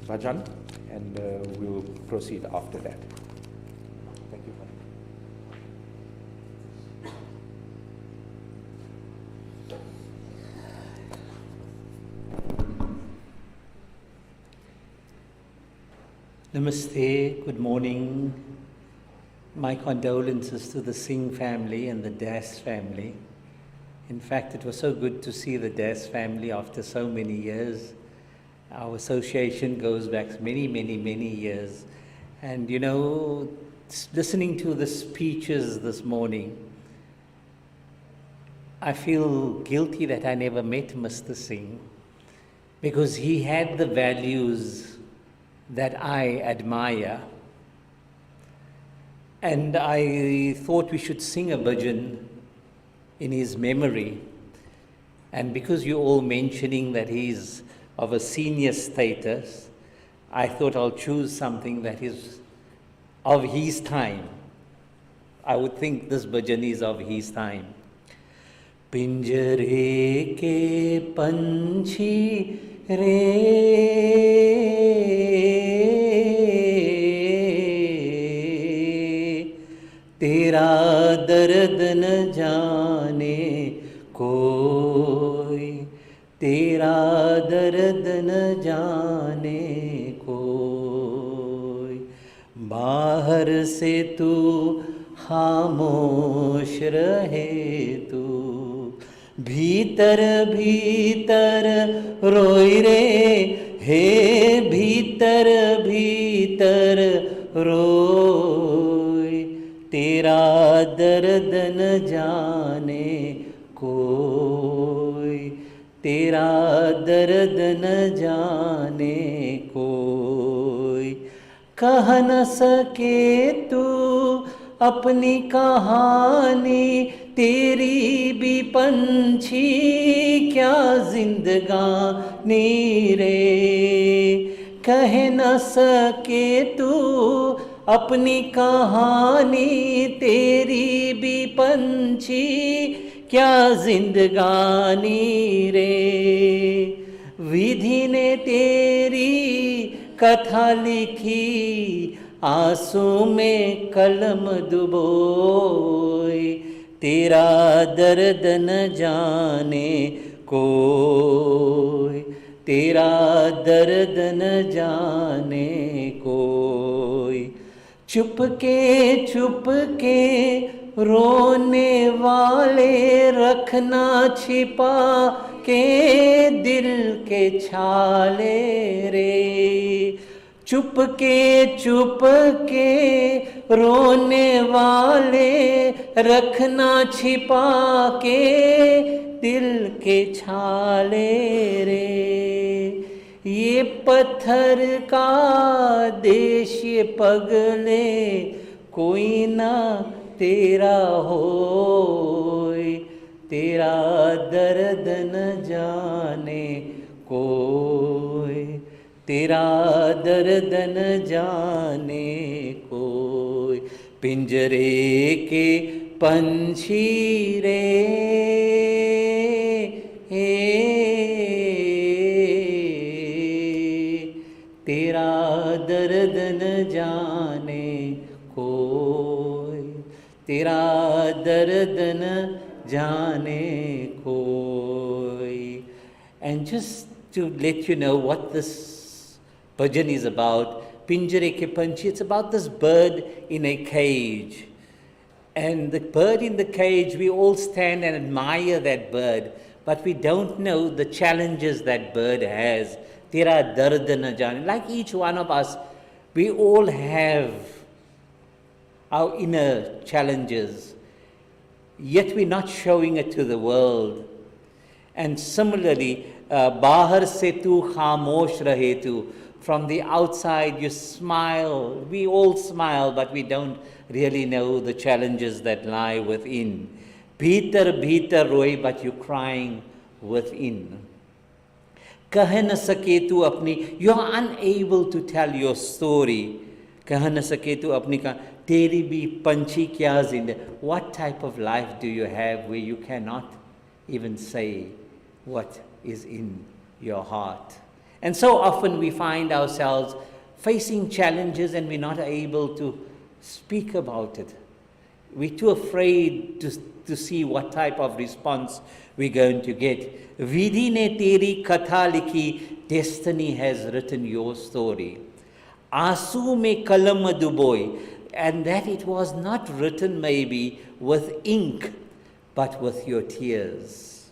bhajan, and we'll proceed after that. Thank you, Pandiji. Namaste, good morning. My condolences to the Singh family and the Das family. In fact, it was so good to see the Das family after so many years. Our association goes back many, many, many years. And you know, listening to the speeches this morning, I feel guilty that I never met Mr. Singh, because he had the values that I admire. And I thought we should sing a bhajan in his memory. And because you're all mentioning that he's of a senior status, I thought I'll choose something that is of his time. I would think this bhajan is of his time. Pinjare ke panchi re तेरा दर्द न जाने कोई, तेरा दर्द न जाने कोई, बाहर से तू खामोश रहे तू, भीतर भीतर रोई रे, हे भीतर भीतर रोई, तेरा दर्द न जाने कोई, तेरा दर्द न जाने कोई, कह न सके तू अपनी कहानी, तेरी भी पंछी क्या जिंदगानी रे, कह न सके तू अपनी कहानी, तेरी भी पंछी क्या जिंदगानी रे, विधि ने तेरी कथा लिखी, आंसू में कलम डुबोई, तेरा दर्द न जाने कोई, तेरा दर्द न जाने कोई, चुपके चुपके रोने वाले रखना छिपा के दिल के छाले रे, चुपके चुपके रोने वाले रखना छिपा के दिल के छाले रे, ये पत्थर का देश ये पगले कोई ना तेरा होय, तेरा दर्द न जाने कोई, तेरा दर्द न जाने कोई, पिंजरे के पंछी रे तेरा दर्द न जाने कोई, तेरा दर्द न जाने कोई. And just to let you know what this bhajan is about, Pinjare ke panchi, it's about this bird in a cage. And the bird in the cage, we all stand and admire that bird, but we don't know the challenges that bird has. Tera dard na jaane. Like each one of us, we all have our inner challenges, yet we're not showing it to the world. And similarly, bahar se tu khamosh rahe tu. From the outside, you smile. We all smile, but we don't really know the challenges that lie within. Bhitar, bhitar roy, but you're crying within. Kah na sake tu apni, you are unable to tell your story. Kah na sake tu apni ka, teri bhi panchi kya zinda. What type of life do you have where you cannot even say what is in your heart? And so often we find ourselves facing challenges and we're not able to speak about it. We're too afraid to see what type of response we're going to get. Vidhi ne teri katha likhi, destiny has written your story. Aasu mein kalam duboi, and that it was not written maybe with ink, but with your tears.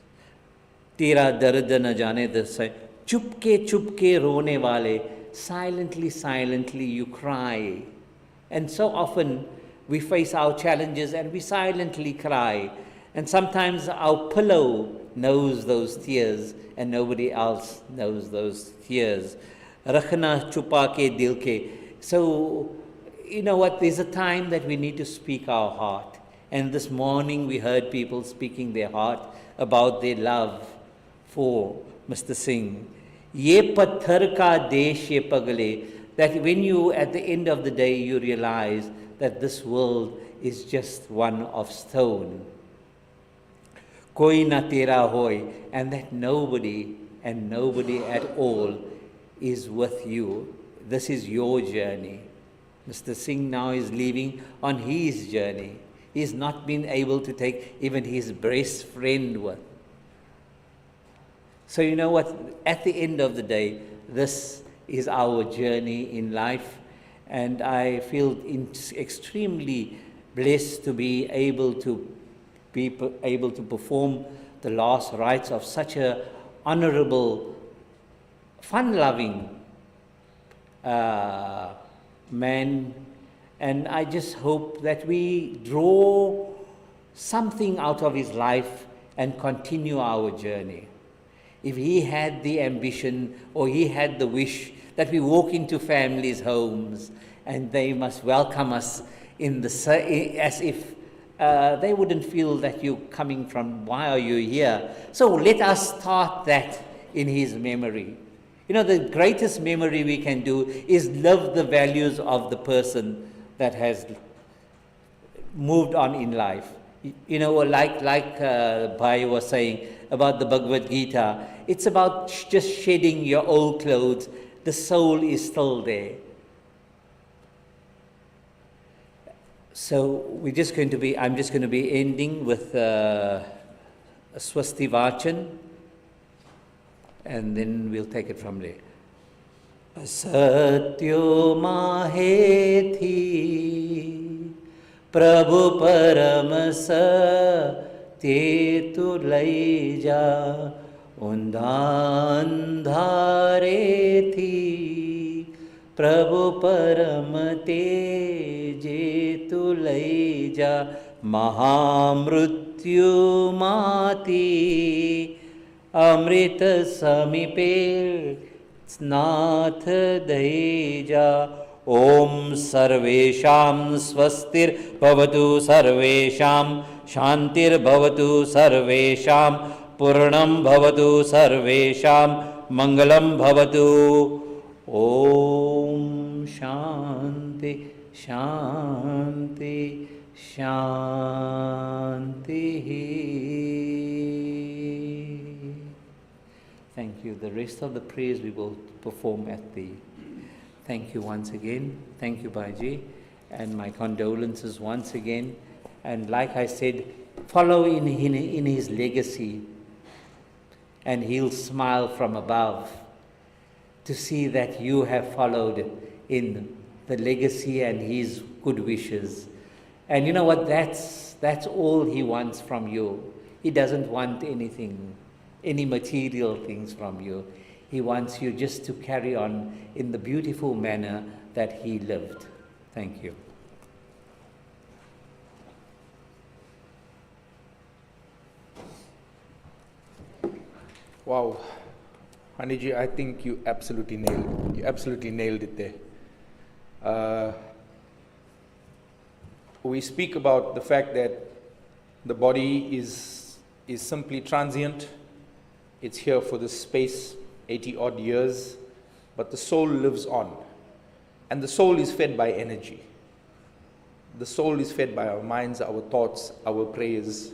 Tera dard na jaane dasai. Chupke chupke rone wale, silently, silently you cry. And so often we face our challenges and we silently cry. And sometimes our pillow knows those tears and nobody else knows those tears. Rakhna chupa ke dil ke. So, you know what, there's a time that we need to speak our heart. And this morning we heard people speaking their heart about their love for Mr. Singh. Ye patthar ka desh ye pagle, that when you, at the end of the day, you realize that this world is just one of stone. Koi na tera hoy, and that nobody and nobody at all is with you. This is your journey. Mr. Singh now is leaving on his journey. He's not been able to take even his best friend with. So you know what, at the end of the day, this is our journey in life, and I feel extremely blessed to be able to perform the last rites of such a honorable, fun-loving man, and I just hope that we draw something out of his life and continue our journey. If he had the ambition or he had the wish that we walk into families' homes and they must welcome us as if they wouldn't feel that you're coming from, why are you here? So let us start that in his memory. You know, the greatest memory we can do is live the values of the person that has moved on in life. You know, like Bhai was saying about the Bhagavad Gita, it's about just shedding your old clothes. The soul is still there. So I'm just going to be ending with a Swasti Vachan, and then we'll take it from there. Satyo mahethi Prabhu param satye tu lai ja undhan thi Prabhu param teje tu lai ja mahamrutyu mati amrita samipe नाथ दयेजा ओम सर्वेषां स्वस्तिर भवतु सर्वेषां शांतिर भवतु सर्वेषां पूर्णं भवतु सर्वेषां मंगलम भवतु ओम शांति शांति शांति. Thank you. The rest of the prayers we will perform at the... Thank you once again. Thank you, Bhaiji. And my condolences once again. And like I said, follow in his legacy. And he'll smile from above to see that you have followed in the legacy and his good wishes. And you know what, that's all he wants from you. He doesn't want anything, any material things from you. He wants you just to carry on in the beautiful manner that he lived. Thank you. Wow. Haniji, I think you absolutely nailed it there. We speak about the fact that the body is simply transient. It's here for this space, 80 odd years, but the soul lives on. And the soul is fed by energy. The soul is fed by our minds, our thoughts, our prayers,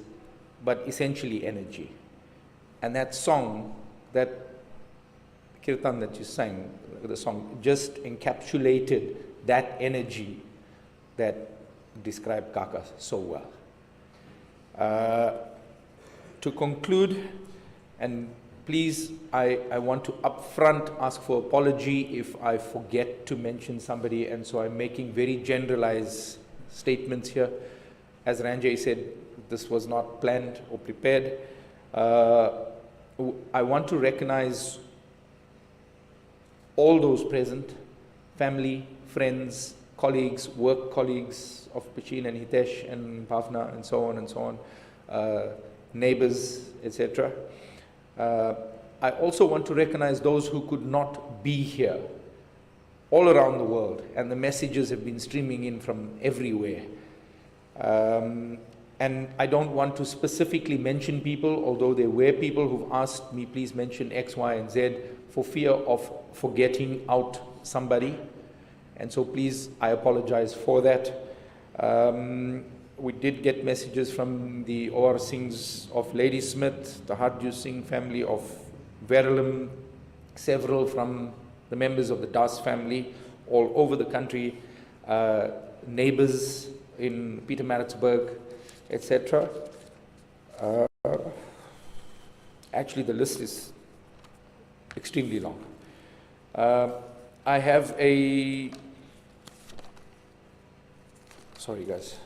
but essentially energy. And that song, that kirtan that you sang, the song, just encapsulated that energy that described Kaka so well. To conclude, and please, I want to upfront ask for apology if I forget to mention somebody, and so I'm making very generalized statements here. As Ranjay said, this was not planned or prepared. I want to recognize all those present, family, friends, colleagues, work colleagues of Pachin and Hitesh and Bhavna and so on, neighbors, etc. I also want to recognize those who could not be here all around the world, and the messages have been streaming in from everywhere. And I don't want to specifically mention people, although there were people who've asked me, please mention X, Y, and Z, for fear of forgetting out somebody. And so please, I apologize for that. We did get messages from the O.R. Singhs of Ladysmith, the Harju Singh family of Verulam, several from the members of the Das family all over the country, neighbors in Pietermaritzburg, etc. Actually, the list is extremely long. I have a, sorry guys,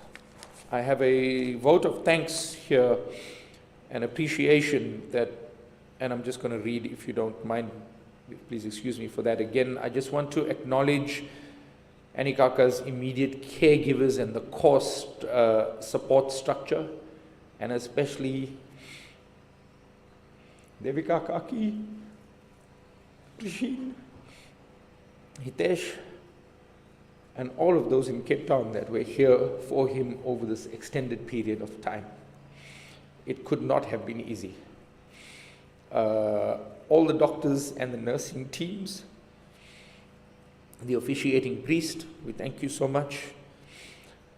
I have a vote of thanks here and appreciation that, and I'm just going to read, if you don't mind, please excuse me for that again. I just want to acknowledge Annie Kaka's immediate caregivers and the core support structure, and especially Devika Kaki, Prishin, Hitesh, and all of those in Cape Town that were here for him over this extended period of time. It could not have been easy. All the doctors and the nursing teams, the officiating priest, we thank you so much.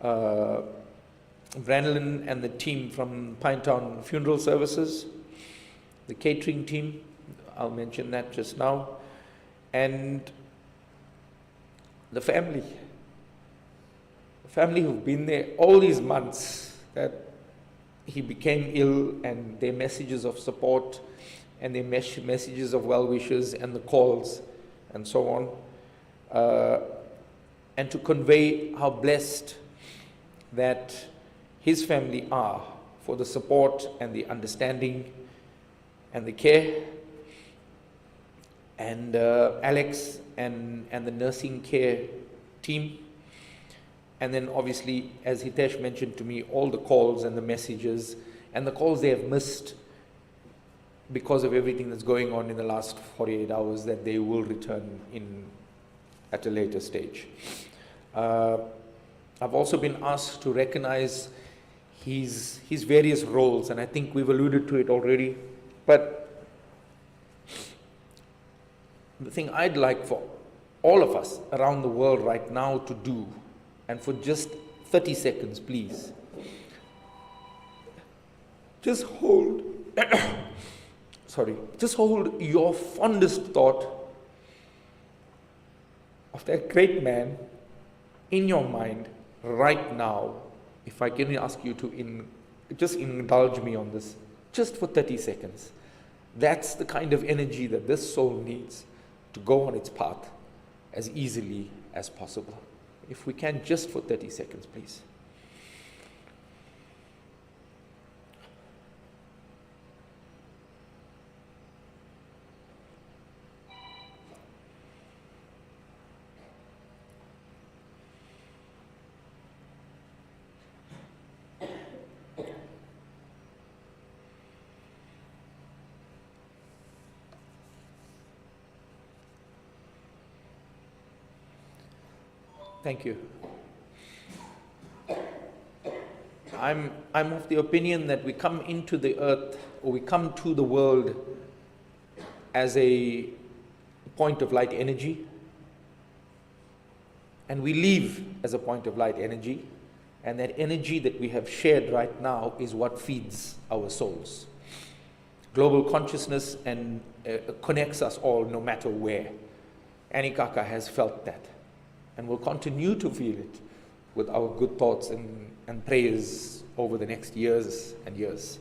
Branlin and the team from Pinetown Funeral Services, the catering team, I'll mention that just now, and the family who've been there all these months that he became ill, and their messages of support and their messages of well wishes and the calls and so on. And to convey how blessed that his family are for the support and the understanding and the care. And Alex and the nursing care team. And then obviously, as Hitesh mentioned to me, all the calls and the messages and the calls they have missed because of everything that's going on in the last 48 hours that they will return in at a later stage. I've also been asked to recognize his various roles, and I think we've alluded to it already, but the thing I'd like for all of us around the world right now to do, and for just 30 seconds, please, just hold, just hold your fondest thought of that great man in your mind right now. If I can ask you to just indulge me on this, just for 30 seconds. That's the kind of energy that this soul needs to go on its path as easily as possible. If we can, just for 30 seconds, please. Thank you. I'm of the opinion that we come into the earth, or we come to the world as a point of light energy, and we leave as a point of light energy, and that energy that we have shared right now is what feeds our souls. Global consciousness and connects us all no matter where. Anikaka has felt that, and will continue to feel it with our good thoughts and prayers over the next years and years.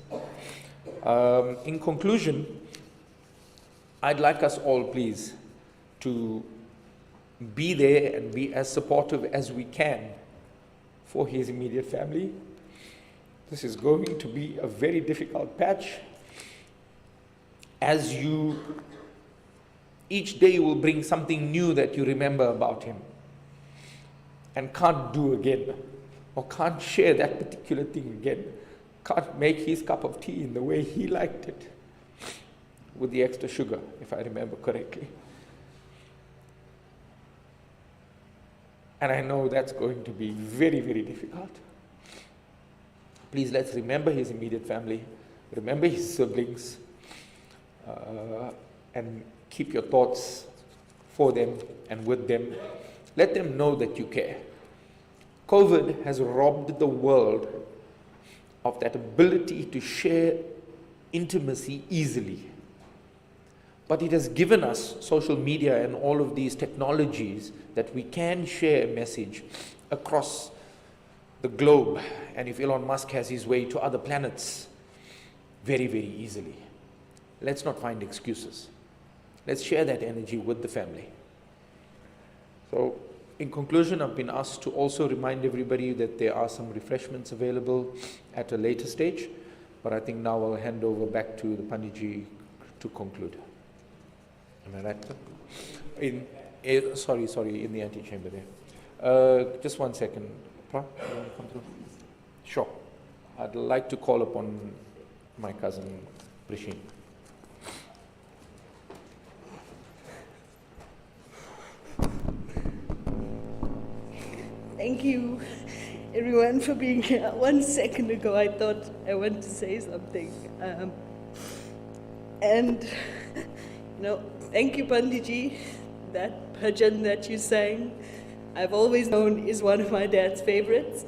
In conclusion, I'd like us all, please, to be there and be as supportive as we can for his immediate family. This is going to be a very difficult patch. As each day will bring something new that you remember about him and can't do again, or can't share that particular thing again, can't make his cup of tea in the way he liked it, with the extra sugar, if I remember correctly. And I know that's going to be very, very difficult. Please, let's remember his immediate family, remember his siblings, and keep your thoughts for them and with them. Let them know that you care. COVID has robbed the world of that ability to share intimacy easily. But it has given us social media and all of these technologies that we can share a message across the globe. And if Elon Musk has his way to other planets, very, very easily. Let's not find excuses. Let's share that energy with the family. So, in conclusion, I've been asked to also remind everybody that there are some refreshments available at a later stage, but I think now I'll hand over back to the Panditji to conclude. Am I right? Sorry, in the antechamber there. Just 1 second. Pra, you want to come through? Sure. I'd like to call upon my cousin, Prishin. Thank you, everyone, for being here. 1 second ago, I thought I wanted to say something. Thank you, Panditji. That bhajan that you sang, I've always known is one of my dad's favorites.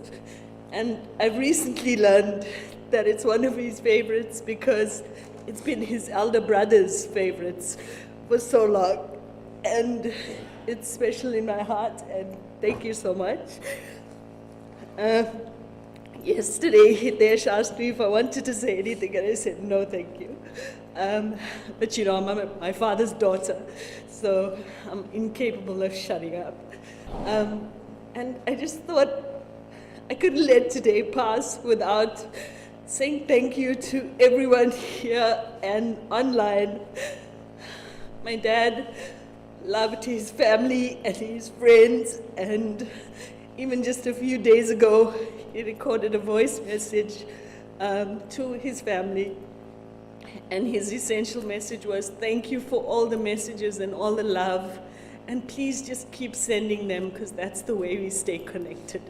And I've recently learned that it's one of his favorites because it's been his elder brother's favorites for so long. And it's special in my heart, and thank you so much. Yesterday, Hitesh asked me if I wanted to say anything, and I said, no, thank you. But I'm my father's daughter, so I'm incapable of shutting up. And I just thought I couldn't let today pass without saying thank you to everyone here and online. My dad loved his family and his friends, and even just a few days ago, he recorded a voice message to his family. And his essential message was, thank you for all the messages and all the love, and please just keep sending them, because that's the way we stay connected.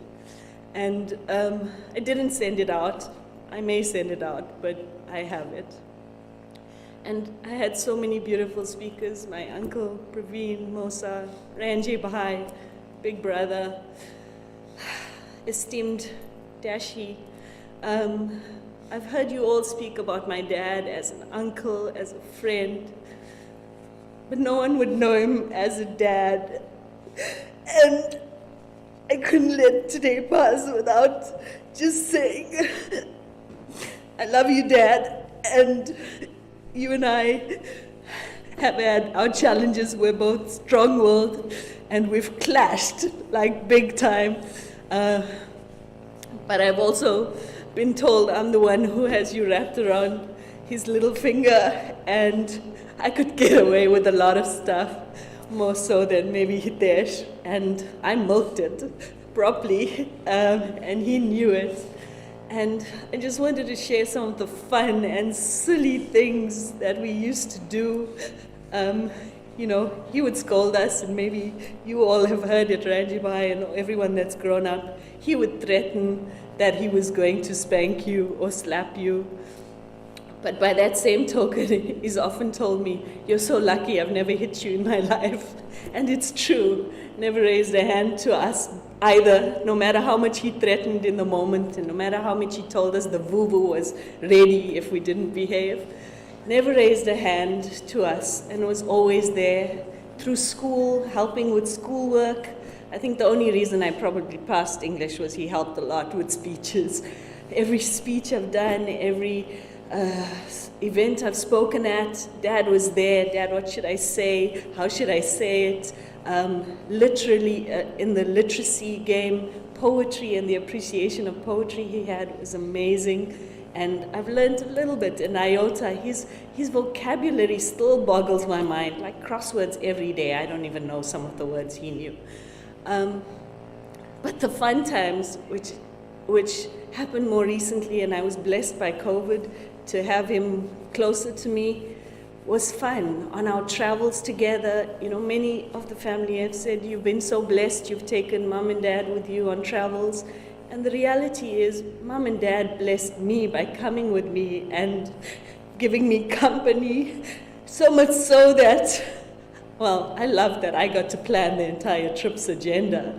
And I didn't send it out. I may send it out, but I have it. And I had so many beautiful speakers, my uncle Praveen, Mosa, Ranjay Bahai, big brother, esteemed Dashi. I've heard you all speak about my dad as an uncle, as a friend, but no one would know him as a dad. And I couldn't let today pass without just saying, I love you, Dad, and you and I have had our challenges. We're both strong-willed, and we've clashed like big time. But I've also been told I'm the one who has you wrapped around his little finger, and I could get away with a lot of stuff, more so than maybe Hitesh, and I milked it properly, and he knew it. And I just wanted to share some of the fun and silly things that we used to do. You know, he would scold us, and maybe you all have heard it, Ranji Bhai, and everyone that's grown up. He would threaten that he was going to spank you or slap you. But by that same token, he's often told me, "You're so lucky, I've never hit you in my life." And it's true. Never raised a hand to us either, no matter how much he threatened in the moment, and no matter how much he told us the voo-voo was ready if we didn't behave. Never raised a hand to us, and was always there through school, helping with schoolwork. I think the only reason I probably passed English was he helped a lot with speeches. Every speech I've done, every event I've spoken at, Dad was there. Dad, what should I say? How should I say it? Literally in the literacy game, poetry and the appreciation of poetry he had was amazing. And I've learned a little bit in iota. His vocabulary still boggles my mind, like crosswords every day. I don't even know some of the words he knew. But the fun times, which happened more recently, and I was blessed by COVID to have him closer to me, was fun. On our travels together, you know, many of the family have said, "You've been so blessed, you've taken Mom and Dad with you on travels." And the reality is, Mom and Dad blessed me by coming with me and giving me company, so much so that, well, I love that I got to plan the entire trip's agenda.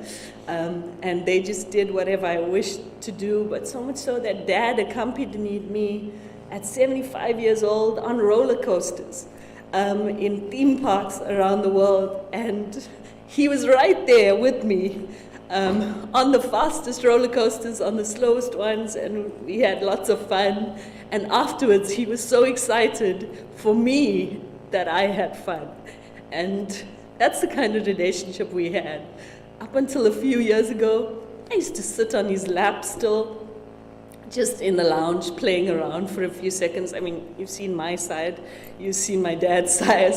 And they just did whatever I wished to do, but so much so that Dad accompanied me at 75 years old on roller coasters in theme parks around the world. And he was right there with me on the fastest roller coasters, on the slowest ones, and we had lots of fun. And afterwards, he was so excited for me that I had fun. And that's the kind of relationship we had. Up until a few years ago, I used to sit on his lap still, just in the lounge, playing around for a few seconds. I mean, you've seen my side, you've seen my dad's side.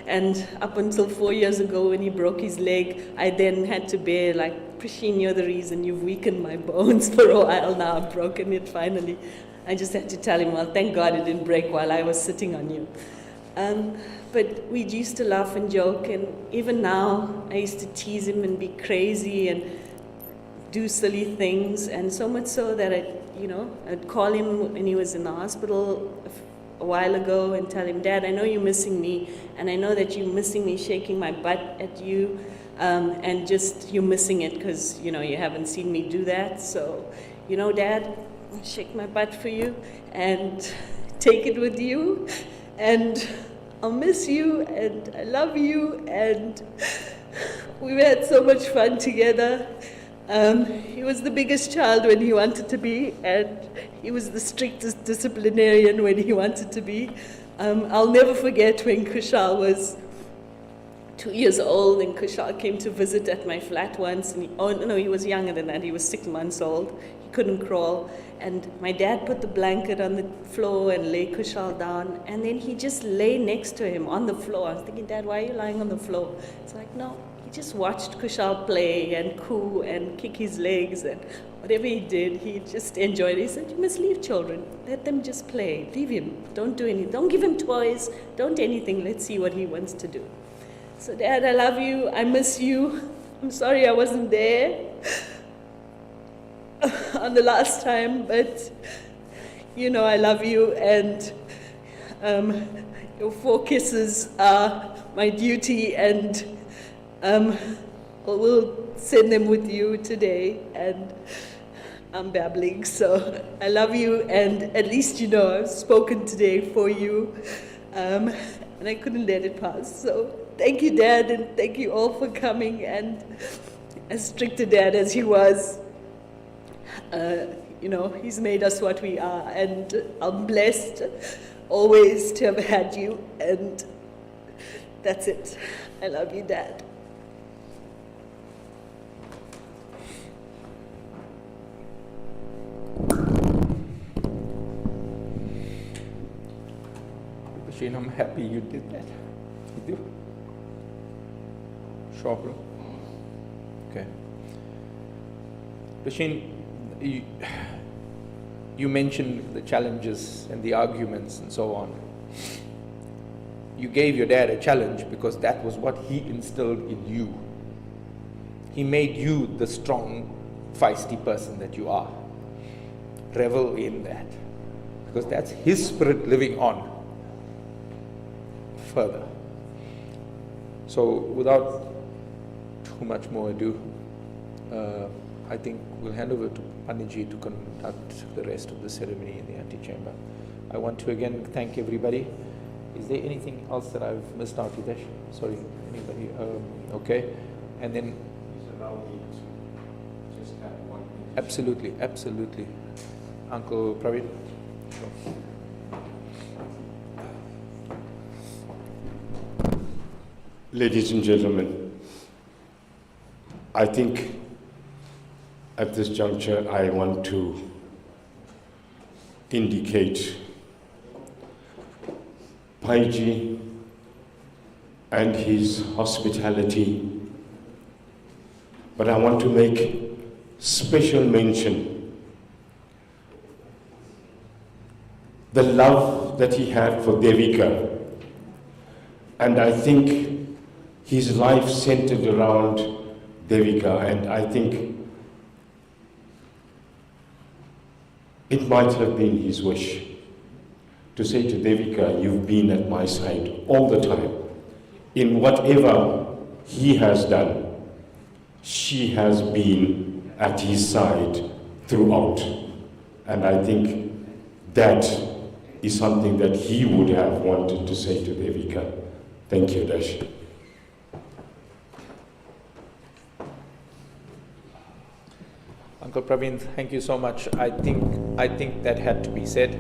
And up until 4 years ago, when he broke his leg, I then had to bear, like, Prasheen, you're the reason you've weakened my bones for a while now. I've broken it finally. I just had to tell him, well, thank God it didn't break while I was sitting on you. But we used to laugh and joke, and even now, I used to tease him and be crazy and do silly things, and so much so that I'd call him when he was in the hospital a while ago and tell him, "Dad, I know you're missing me, and I know that you're missing me shaking my butt at you, and just you're missing it because, you haven't seen me do that. So, Dad, I'll shake my butt for you and take it with you, and I'll miss you, and I love you, and we've had so much fun together." He was the biggest child when he wanted to be, and he was the strictest disciplinarian when he wanted to be. I'll never forget when Kushal was 2 years old, and Kushal came to visit at my flat once, and he was younger than that, he was 6 months old. He couldn't crawl, and my dad put the blanket on the floor and lay Kushal down, and then he just lay next to him on the floor. I was thinking, "Dad, why are you lying on the floor?" It's like, no. He just watched Kushal play and coo and kick his legs, and whatever he did, he just enjoyed it. He said, "You must leave children. Let them just play. Leave him. Don't do anything. Don't give him toys. Don't anything. Let's see what he wants to do." So, Dad, I love you. I miss you. I'm sorry I wasn't there on the last time, but I love you, and your 4 kisses are my duty, and we'll send them with you today, and I'm babbling, so I love you, and at least I've spoken today for you, and I couldn't let it pass. So thank you, Dad, and thank you all for coming, and as strict a dad as he was, he's made us what we are, and I'm blessed always to have had you, and That's it. I love you, Dad. Shane, I'm happy you did that. You do? Sure, bro. Okay. Shane, you mentioned the challenges and the arguments and so on. You gave your dad a challenge because that was what he instilled in you. He made you the strong, feisty person that you are. Revel in that, because that's his spirit living on further. So without too much more ado, I think we'll hand over to Paniji to conduct the rest of the ceremony in the antechamber. I want to again thank everybody. Is there anything else that I've missed out, Hitesh? Sorry, anybody? Okay. And then... Please allow me to just add one thing. Absolutely, absolutely. Uncle Praveen. Sure. Ladies and gentlemen, I think at this juncture I want to indicate Paiji and his hospitality, but I want to make special mention the love that he had for Devika, and I think his life centered around Devika, and I think it might have been his wish to say to Devika, you've been at my side all the time. In whatever he has done, she has been at his side throughout. And I think that is something that he would have wanted to say to Devika. Thank you, Dash. Uncle Praveen, thank you so much. I think that had to be said.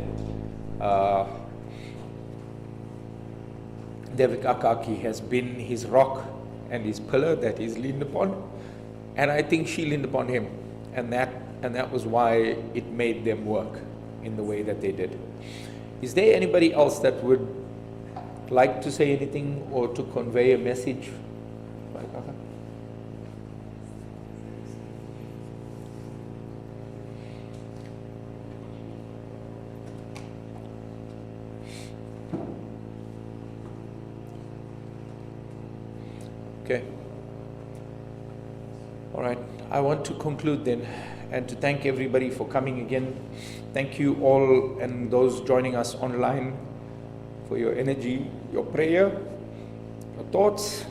Devika Kaki has been his rock and his pillar that he's leaned upon, and I think she leaned upon him, and that was why it made them work in the way that they did. Is there anybody else that would like to say anything or to convey a message? Okay. All right. I want to conclude then and to thank everybody for coming again. Thank you all and those joining us online for your energy, your prayer, your thoughts.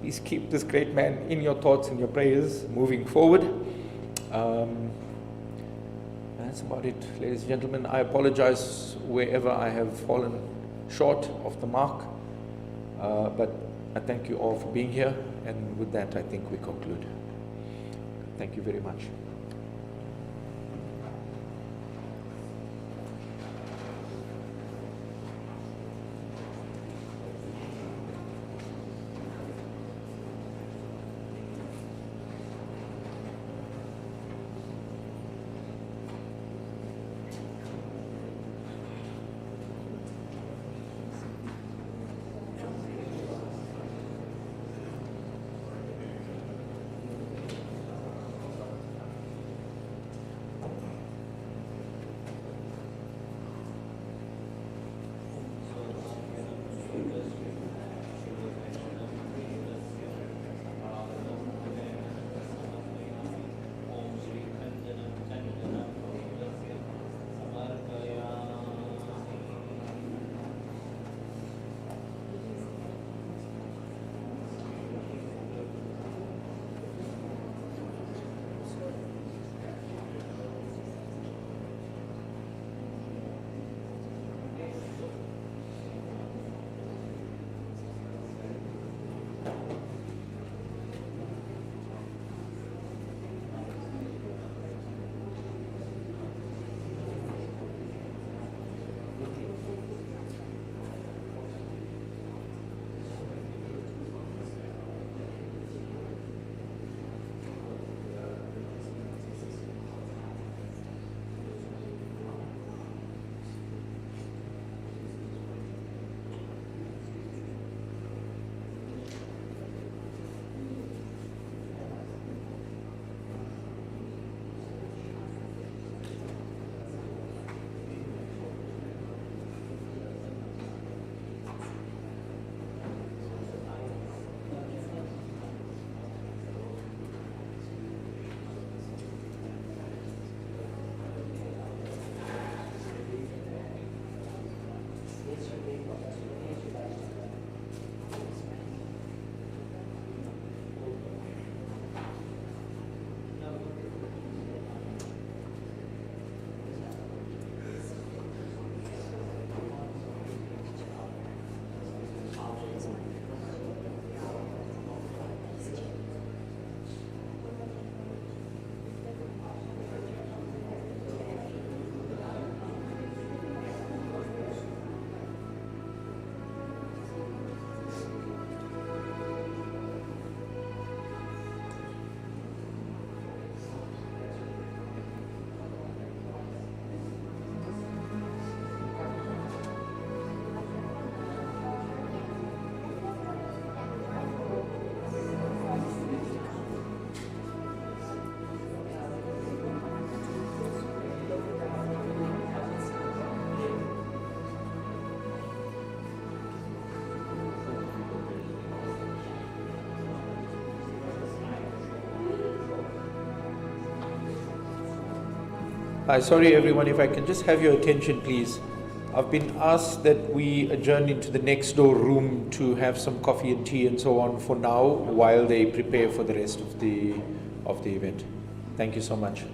Please keep this great man in your thoughts and your prayers moving forward. That's about it, ladies and gentlemen. I apologize wherever I have fallen short of the mark, but I thank you all for being here, and with that I think we conclude. Thank you very much. Hi, sorry everyone, if I can just have your attention please. I've been asked that we adjourn into the next door room to have some coffee and tea and so on for now while they prepare for the rest of the event. Thank you so much.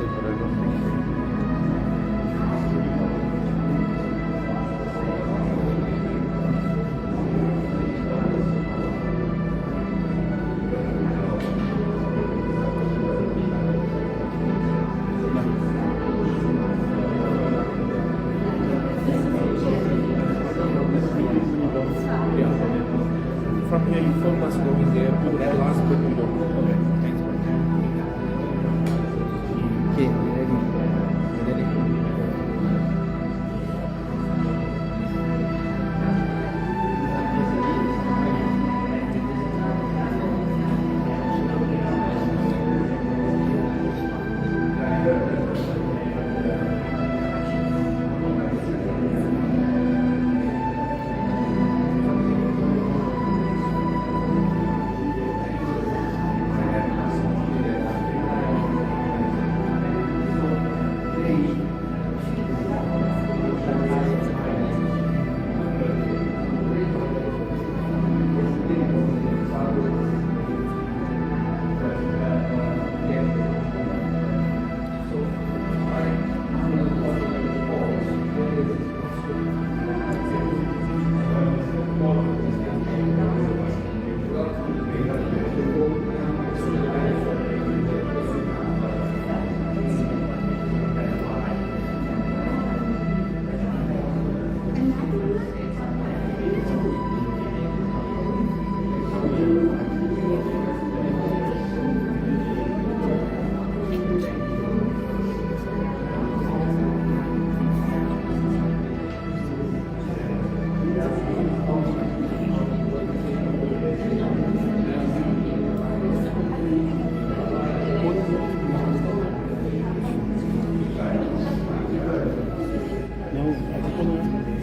but I don't think so. From here, you film us going there, but that last bit we don't. Okay, thanks, bro. Okay, we ready? We ready?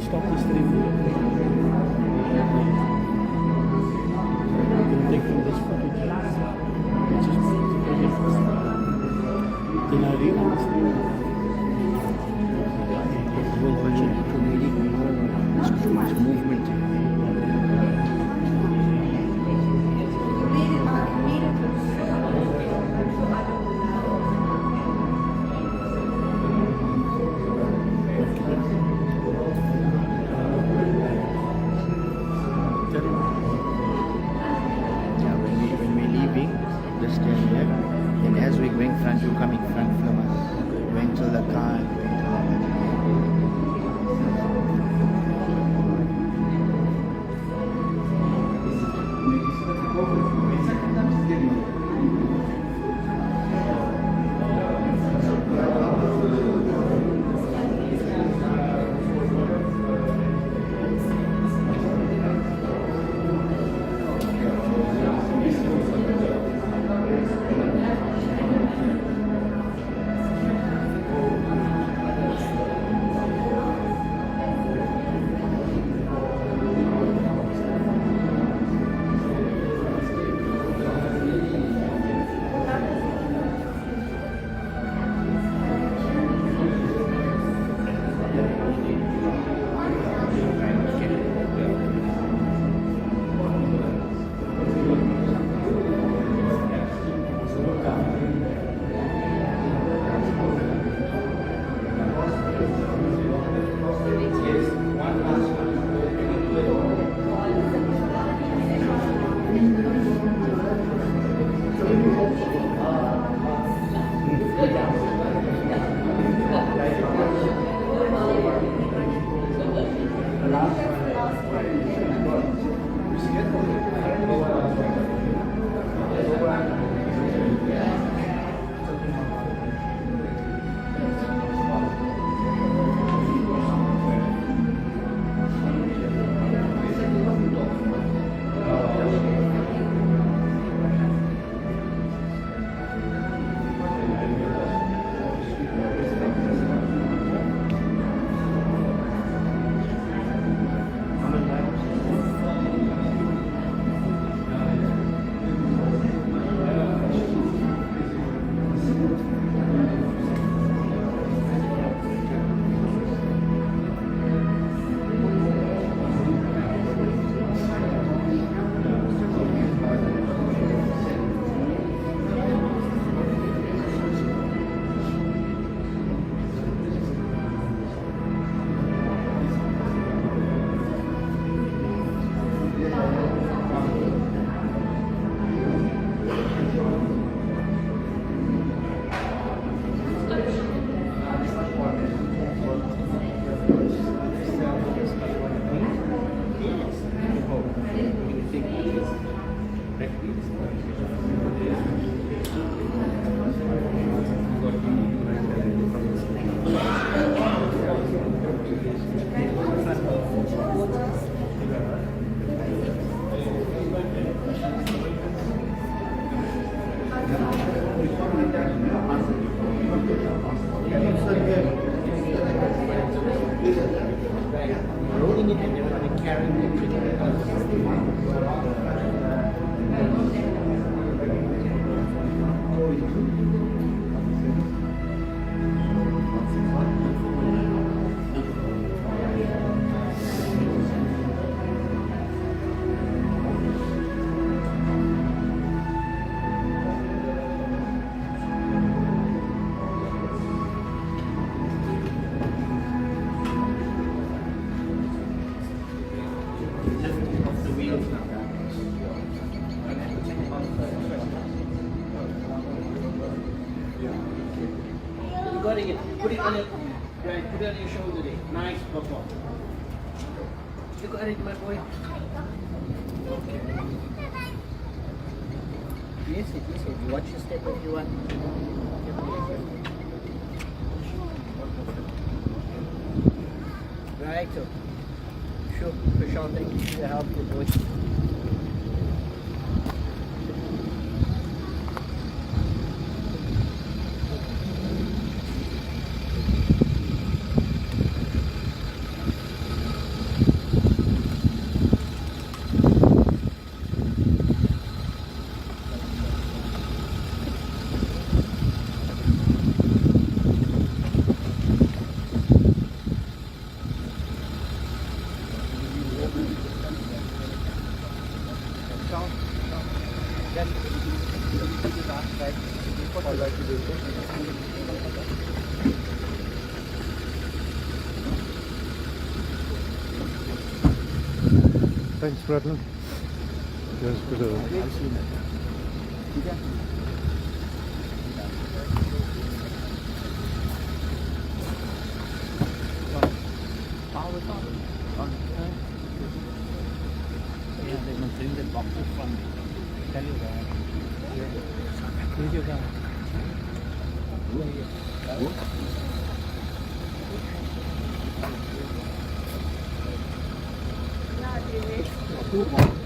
Stop the stream. You take from this footage, which is then I read on the stream. We'll watch it to really know its movement. Yeah, when we're leaving, just stand there. And as we're going front, you come in front from us. Going to the car. got it. Put it on your, right, put it on your shoulder there. Nice, Papa. You got it, my boy. Okay. Yes, it. Watch your step if you want. Right, so. Sure, Prashant, thank you for your help, your boy. Thanks, Bradley. There's a bit of... Yeah, they must bring the boxes from me. Tell you that. Where's your guy? Yeah,